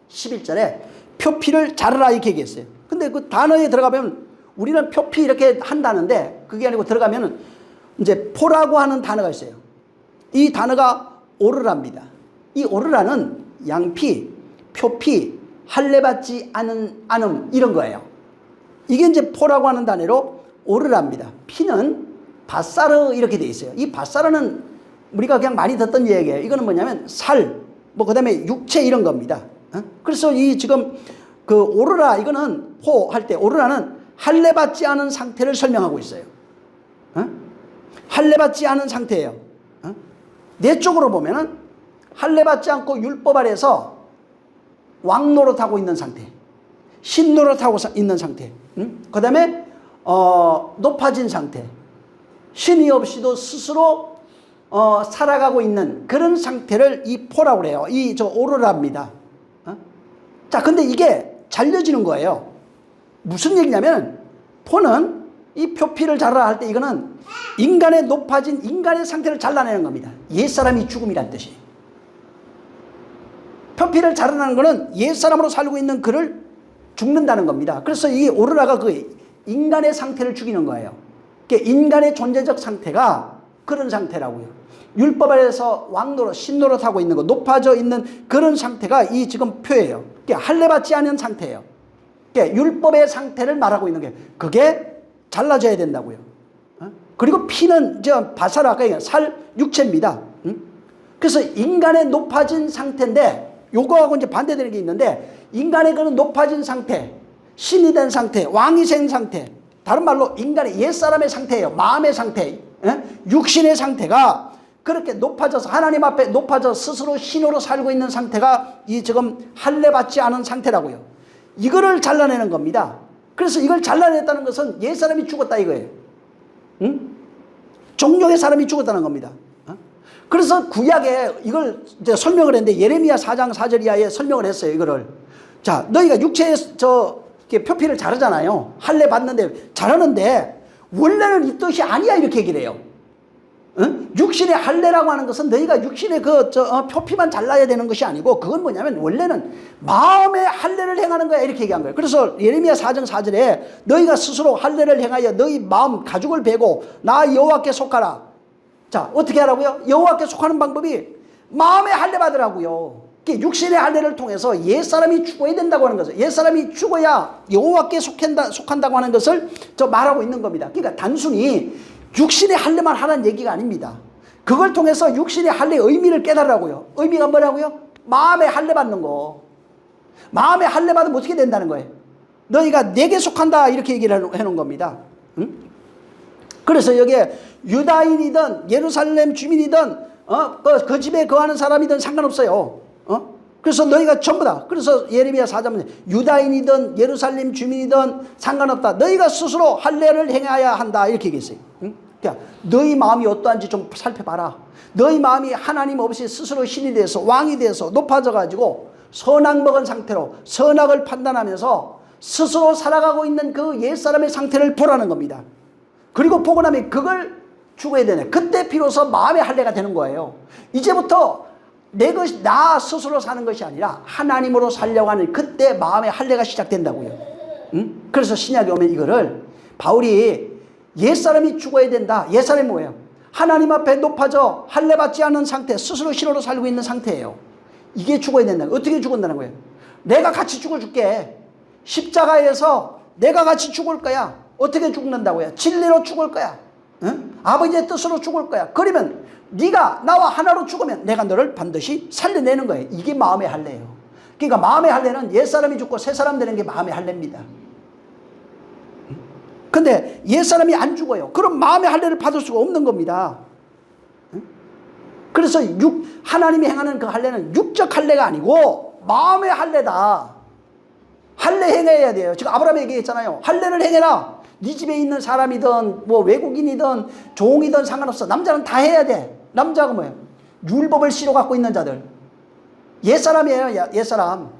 11절에 표피를 자르라 이렇게 얘기했어요. 근데 그 단어에 들어가면 우리는 표피 이렇게 한다는데 그게 아니고 들어가면은 이제 포라고 하는 단어가 있어요. 이 단어가 오르라입니다. 이 오르라는 양피, 표피, 할례받지 않음 이런 거예요. 이게 이제 포라고 하는 단어로 오르라입니다. 피는 바사르 이렇게 돼 있어요. 이 바사르는 우리가 그냥 많이 듣던 얘기예요. 이거는 뭐냐면 살, 뭐 그다음에 육체 이런 겁니다. 그래서 이 지금 그 오르라 이거는 포 할 때 오르라는 할례받지 않은 상태를 설명하고 있어요. 할례받지 않은 상태예요. 내적으로 보면은 할례받지 않고 율법 아래에서 왕 노릇하고 있는 상태, 신 노릇하고 있는 상태, 그 다음에 높아진 상태, 신이 없이도 스스로 살아가고 있는 그런 상태를 이 포라고 그래요. 이 오르라입니다. 자, 근데 이게 잘려지는 거예요. 무슨 얘기냐면 포는 이 표피를 자르라 할 때 이거는 인간의 높아진 인간의 상태를 잘라내는 겁니다. 옛사람이 죽음이란 뜻이. 표피를 자르는 거는 옛사람으로 살고 있는 그를 죽는다는 겁니다. 그래서 이 오르라가 그 인간의 상태를 죽이는 거예요. 그러니까 인간의 존재적 상태가 그런 상태라고요. 율법 아래에서 왕노릇, 신노릇하고 있는 거, 높아져 있는 그런 상태가 이 지금 표예요. 그러니까 할례받지 않은 상태예요. 그러니까 율법의 상태를 말하고 있는 게 그게 잘라져야 된다고요. 그리고 피는 바사라, 그러니까 살, 육체입니다. 그래서 인간의 높아진 상태인데 요거하고 이제 반대되는 게 있는데 인간의 그런 높아진 상태, 신이 된 상태, 왕이 된 상태, 다른 말로 인간의 옛사람의 상태예요. 마음의 상태, 육신의 상태가 그렇게 높아져서 하나님 앞에 높아져 스스로 신으로 살고 있는 상태가 이 지금 할례받지 않은 상태라고요. 이거를 잘라내는 겁니다. 그래서 이걸 잘라냈다는 것은 옛사람이 죽었다 이거예요. 종족의 사람이 죽었다는 겁니다. 그래서 구약에 이걸 이제 설명을 했는데 예레미야 4장 4절 이하에 설명을 했어요. 이거를. 자, 너희가 육체에 표피를 자르잖아요. 할례 받는데 자르는데 원래는 이 뜻이 아니야 이렇게 얘기를 해요. 육신의 할례라고 하는 것은 너희가 육신의 표피만 잘라야 되는 것이 아니고 그건 뭐냐면 원래는 마음의 할례를 행하는 거야 이렇게 얘기한 거예요. 그래서 예레미야 4장 4절에 너희가 스스로 할례를 행하여 너희 마음 가죽을 베고 나 여호와께 속하라. 자, 어떻게 하라고요? 여호와께 속하는 방법이 마음의 할례 받으라고요. 육신의 할례를 통해서 옛사람이 죽어야 된다고 하는 것을, 옛사람이 죽어야 여호와께 속한다고 하는 것을 말하고 있는 겁니다. 그러니까 단순히 육신의 할례만 하라는 얘기가 아닙니다. 그걸 통해서 육신의 할례의 의미를 깨달으라고요. 의미가 뭐라고요? 마음의 할례 받는 거. 마음에 할례 받으면 어떻게 된다는 거예요? 너희가 내게 속한다 이렇게 얘기를 해놓은 겁니다. 응? 그래서 여기에 유다인이든 예루살렘 주민이든 그 집에 거하는 사람이든 상관없어요. 그래서 너희가 전부 다, 그래서 예레미야 4장에 유다인이든 예루살렘 주민이든 상관없다. 너희가 스스로 할례를 행해야 한다 이렇게 얘기했어요. 응? 그러니까 너희 마음이 어떠한지 좀 살펴봐라. 너희 마음이 하나님 없이 스스로 신이 돼서 왕이 돼서 높아져 가지고 선악 먹은 상태로 선악을 판단하면서 스스로 살아가고 있는 그 옛사람의 상태를 보라는 겁니다. 그리고 보고 나면 그걸 죽어야 되네. 그때 비로소 마음의 할례가 되는 거예요. 이제부터 나 스스로 사는 것이 아니라 하나님으로 살려고 하는 그때 마음의 할례가 시작된다고요. 응? 그래서 신약에 오면 이거를 바울이 옛사람이 죽어야 된다. 옛사람이 뭐예요? 하나님 앞에 높아져 할례 받지 않은 상태, 스스로 신으로 살고 있는 상태예요. 이게 죽어야 된다. 어떻게 죽는다는 거예요? 내가 같이 죽어줄게. 십자가에서 내가 같이 죽을 거야. 어떻게 죽는다고요? 진리로 죽을 거야. 응? 아버지의 뜻으로 죽을 거야. 그러면 네가 나와 하나로 죽으면 내가 너를 반드시 살려내는 거예요. 이게 마음의 할례예요. 그러니까 마음의 할례는 옛사람이 죽고 새사람 되는 게 마음의 할례입니다. 근데 옛사람이 안 죽어요. 그럼 마음의 할례를 받을 수가 없는 겁니다. 그래서 하나님이 행하는 그 할례는 육적 할례가 아니고 마음의 할례다. 할례 행해야 돼요. 지금 아브라함이 얘기했잖아요. 할례를 행해라. 네 집에 있는 사람이든 뭐 외국인이든 종이든 상관없어. 남자는 다 해야 돼. 남자가 뭐예요? 율법을 씨로 갖고 있는 자들. 옛사람이에요. 옛사람.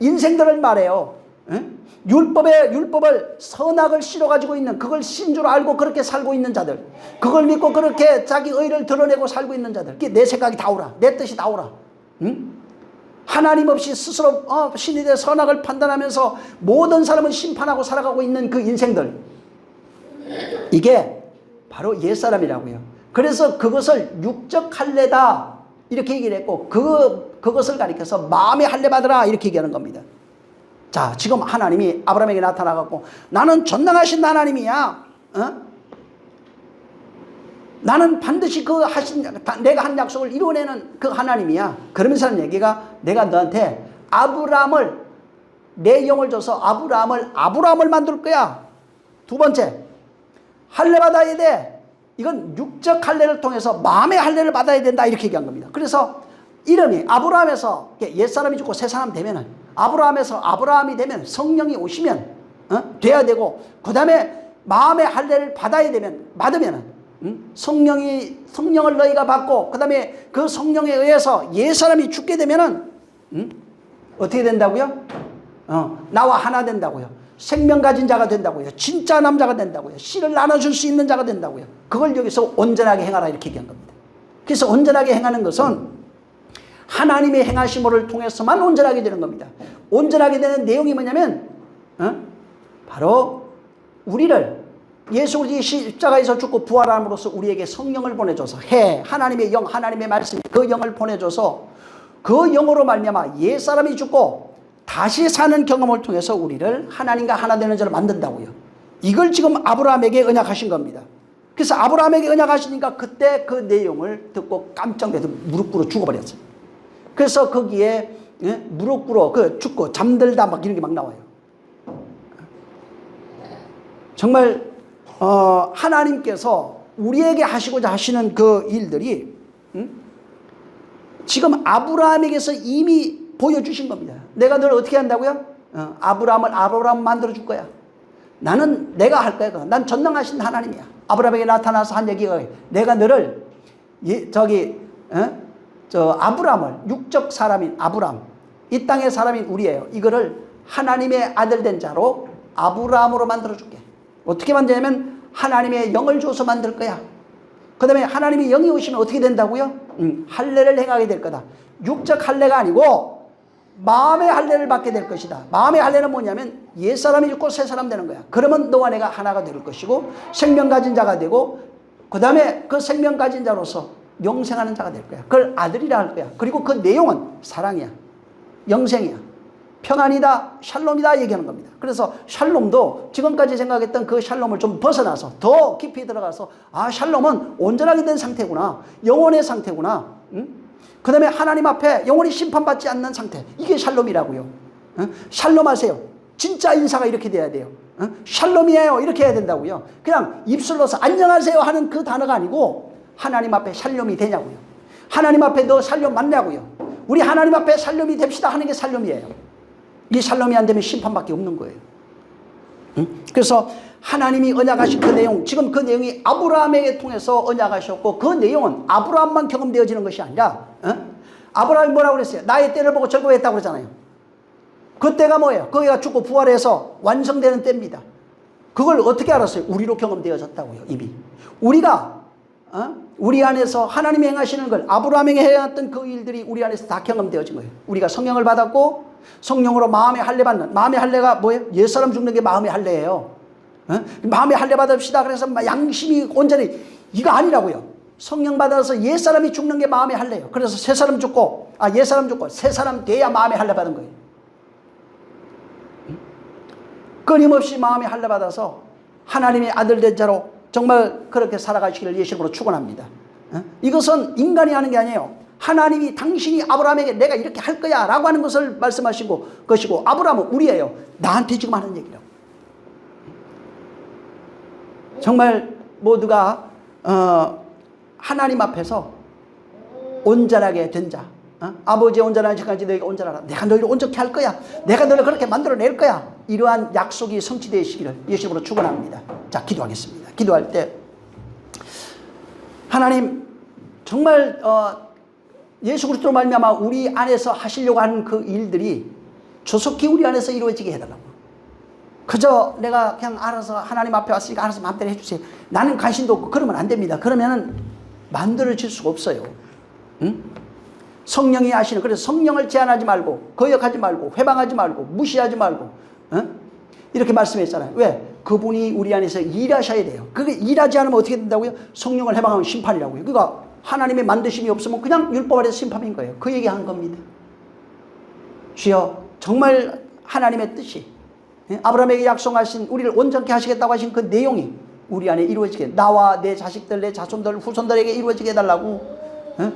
인생들을 말해요. 응? 율법을 선악을 씨로 가지고 있는, 그걸 신 줄 알고 그렇게 살고 있는 자들, 그걸 믿고 그렇게 자기 의를 드러내고 살고 있는 자들. 내 생각이 다 오라, 내 뜻이 다 오라. 응? 하나님 없이 스스로 신이 돼 선악을 판단하면서 모든 사람을 심판하고 살아가고 있는 그 인생들, 이게 바로 옛사람이라고요. 그래서 그것을 육적 할례다 이렇게 얘기를 했고, 그것을 가리켜서 마음의 할례 받으라 이렇게 얘기하는 겁니다. 자, 지금 하나님이 아브라함에게 나타나갖고 나는 전능하신 하나님이야. 나는 반드시 내가 한 약속을 이루어내는 그 하나님이야. 그러면서 하는 얘기가, 내가 너한테 아브라함을, 내 영을 줘서 아브라함을 만들 거야. 두 번째, 할례 받아야 돼. 이건 육적 할례를 통해서 마음의 할례를 받아야 된다 이렇게 얘기한 겁니다. 그래서 이름이 아브라함에서 옛사람이 죽고 새사람 되면은, 아브라함에서 아브라함이 되면 성령이 오시면 돼야 되고, 그 다음에 마음의 할례를 받으면은 성령을 너희가 받고, 그 다음에 그 성령에 의해서 옛사람이 죽게 되면은 어떻게 된다고요? 나와 하나 된다고요. 생명 가진 자가 된다고요. 진짜 남자가 된다고요. 씨를 나눠줄 수 있는 자가 된다고요. 그걸 여기서 온전하게 행하라 이렇게 얘기한 겁니다. 그래서 온전하게 행하는 것은 하나님의 행하심을 통해서만 온전하게 되는 겁니다. 온전하게 되는 내용이 뭐냐면 바로 우리를 예수 그리스도의 십자가에서 죽고 부활함으로써 우리에게 성령을 보내줘서 하나님의 영, 하나님의 말씀, 그 영을 보내줘서 그 영으로 말미암아 옛사람이 죽고 다시 사는 경험을 통해서 우리를 하나님과 하나 되는 자로 만든다고요. 이걸 지금 아브라함에게 언약하신 겁니다. 그래서 아브라함에게 언약하시니까 그때 그 내용을 듣고 깜짝 놀라서 무릎 꿇어 죽어버렸어요. 그래서 거기에 무릎 꿇어 죽고 잠들다 막 이런 게 막 나와요. 정말 하나님께서 우리에게 하시고자 하시는 그 일들이 지금 아브라함에게서 이미 보여주신 겁니다. 내가 너를 어떻게 한다고요? 아브라함을 만들어 줄 거야. 내가 할 거야. 난 전능하신 하나님이야. 아브라함에게 나타나서 한 얘기가, 내가 너를 아브라함을, 육적 사람인 아브라함, 이 땅의 사람인 우리예요. 이거를 하나님의 아들 된 자로 아브라함으로 만들어 줄게. 어떻게 만드냐면 하나님의 영을 줘서 만들 거야. 그 다음에 하나님의 영이 오시면 어떻게 된다고요? 할례를 행하게 될 거다. 육적 할례가 아니고 마음의 할례를 받게 될 것이다. 마음의 할례는 뭐냐면 옛사람이 죽고 새사람 되는 거야. 그러면 너와 내가 하나가 될 것이고 생명 가진 자가 되고, 그 다음에 그 생명 가진 자로서 영생하는 자가 될 거야. 그걸 아들이라 할 거야. 그리고 그 내용은 사랑이야, 영생이야, 평안이다, 샬롬이다 얘기하는 겁니다. 그래서 샬롬도 지금까지 생각했던 그 샬롬을 좀 벗어나서 더 깊이 들어가서, 샬롬은 온전하게 된 상태구나, 영혼의 상태구나, 그 다음에 하나님 앞에 영원히 심판받지 않는 상태, 이게 샬롬이라고요. 샬롬 하세요. 진짜 인사가 이렇게 돼야 돼요. 샬롬이에요. 이렇게 해야 된다고요. 그냥 입술로서 안녕하세요 하는 그 단어가 아니고 하나님 앞에 샬롬이 되냐고요. 하나님 앞에 너 샬롬 맞냐고요. 우리 하나님 앞에 샬롬이 됩시다 하는 게 샬롬이에요. 이 샬롬이 안 되면 심판밖에 없는 거예요. 그래서 하나님이 언약하신 그 내용, 지금 그 내용이 아브라함에게 통해서 언약하셨고 그 내용은 아브라함만 경험되어지는 것이 아니라 아브라함이 뭐라고 그랬어요? 나의 때를 보고 즐거워했다고 그러잖아요. 그 때가 뭐예요? 거기가 죽고 부활해서 완성되는 때입니다. 그걸 어떻게 알았어요? 우리로 경험되어졌다고요. 이미 우리가 우리 안에서 하나님이 행하시는 걸 아브라함에게 해왔던 그 일들이 우리 안에서 다 경험되어진 거예요. 우리가 성령을 받았고 성령으로 마음의 할례 받는, 마음의 할례가 뭐예요? 옛사람 죽는 게 마음의 할례예요. 마음의 할례 받읍시다. 그래서 양심이 온전히, 이거 아니라고요. 성령 받아서 옛사람이 죽는 게 마음의 할례예요. 그래서 새사람 죽고, 옛사람 죽고 새사람 돼야 마음의 할례 받은 거예요. 끊임없이 마음의 할례 받아서 하나님의 아들 된 자로 정말 그렇게 살아가시기를 예수님으로 축원합니다. 이것은 인간이 하는 게 아니에요. 하나님이, 당신이 아브라함에게 내가 이렇게 할 거야 라고 하는 것을 말씀하신 것이고, 아브라함은 우리예요. 나한테 지금 하는 얘기라고. 정말 모두가 하나님 앞에서 온전하게 된 자, 아버지의 온전한 시까지 너희가 온전하라. 내가 너희를 온전케 할 거야. 내가 너희를 그렇게 만들어낼 거야. 이러한 약속이 성취되시기를 예수님으로 축원합니다. 자, 기도하겠습니다. 기도할 때 하나님 정말 예수 그리스도로 말미암아 우리 안에서 하시려고 하는 그 일들이 조속히 우리 안에서 이루어지게 해달라고. 그저 내가 그냥 알아서 하나님 앞에 왔으니까 알아서 마음대로 해주세요. 나는 관심도 없고 그러면 안 됩니다. 그러면은 만들어질 수가 없어요. 성령이 하시는, 그래서 성령을 제한하지 말고 거역하지 말고 회방하지 말고 무시하지 말고 이렇게 말씀했잖아요. 왜? 그분이 우리 안에서 일하셔야 돼요. 그게 일하지 않으면 어떻게 된다고요? 성령을 해방하면 심판이라고요. 그러니까 하나님의 만드심이 없으면 그냥 율법 아래서 심판인 거예요. 그 얘기한 겁니다. 주여, 정말 하나님의 뜻이 아브라함에게 약속하신 우리를 온전케 하시겠다고 하신 그 내용이 우리 안에 이루어지게, 나와 내 자식들, 내 자손들, 후손들에게 이루어지게 해달라고,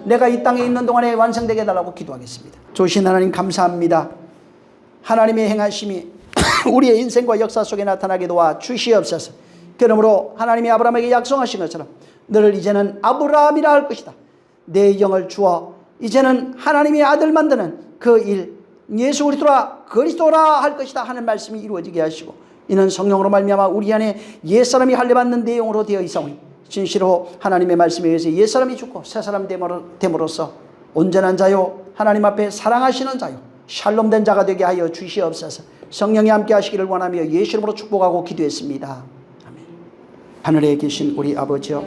내가 이 땅에 있는 동안에 완성되게 해달라고 기도하겠습니다. 조신 하나님 감사합니다. 하나님의 행하심이 우리의 인생과 역사 속에 나타나게 도와 주시옵소서. 그러므로 하나님이 아브라함에게 약속하신 것처럼 너를 이제는 아브라함이라 할 것이다. 내 영을 주어 이제는 하나님의 아들 만드는 그 일, 예수 그리스도라 할 것이다 하는 말씀이 이루어지게 하시고, 이는 성령으로 말미암아 우리 안에 옛사람이 할례받는 내용으로 되어 있사오니 진실로 하나님의 말씀에 의해서 옛사람이 죽고 새사람 됨으로써 온전한 자요 하나님 앞에 사랑하시는 자요 샬롬된 자가 되게 하여 주시옵소서. 성령이 함께 하시기를 원하며 예수 이름으로 축복하고 기도했습니다. 아멘. 하늘에 계신 우리 아버지여,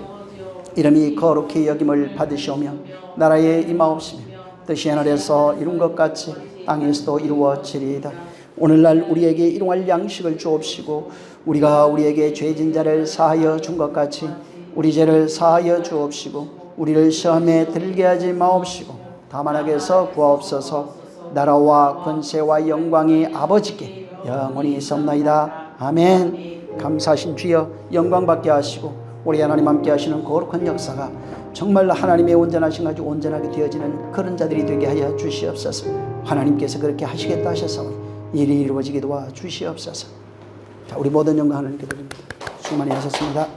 이름이 거룩히 여김을 받으시오며 나라에 임하옵시며 뜻이 하늘에서 이룬 것 같이 땅에서도 이루어지리이다. 오늘날 우리에게 일용할 양식을 주옵시고 우리가 우리에게 죄진 자를 사하여 준 것 같이 우리 죄를 사하여 주옵시고 우리를 시험에 들게 하지 마옵시고 다만 악에서 구하옵소서. 나라와 권세와 영광이 아버지께 영원히 있옵나이다. 아멘. 감사하신 주여, 영광 받게 하시고 우리 하나님 함께 하시는 거룩한 역사가 정말 하나님의 온전하신 가지고 온전하게 되어지는 그런 자들이 되게 하여 주시옵소서. 하나님께서 그렇게 하시겠다 하셨사오니 일이 이루어지게 도와 주시옵소서. 자, 우리 모든 영광 하나님께 드립니다. 수고 많이 하셨습니다.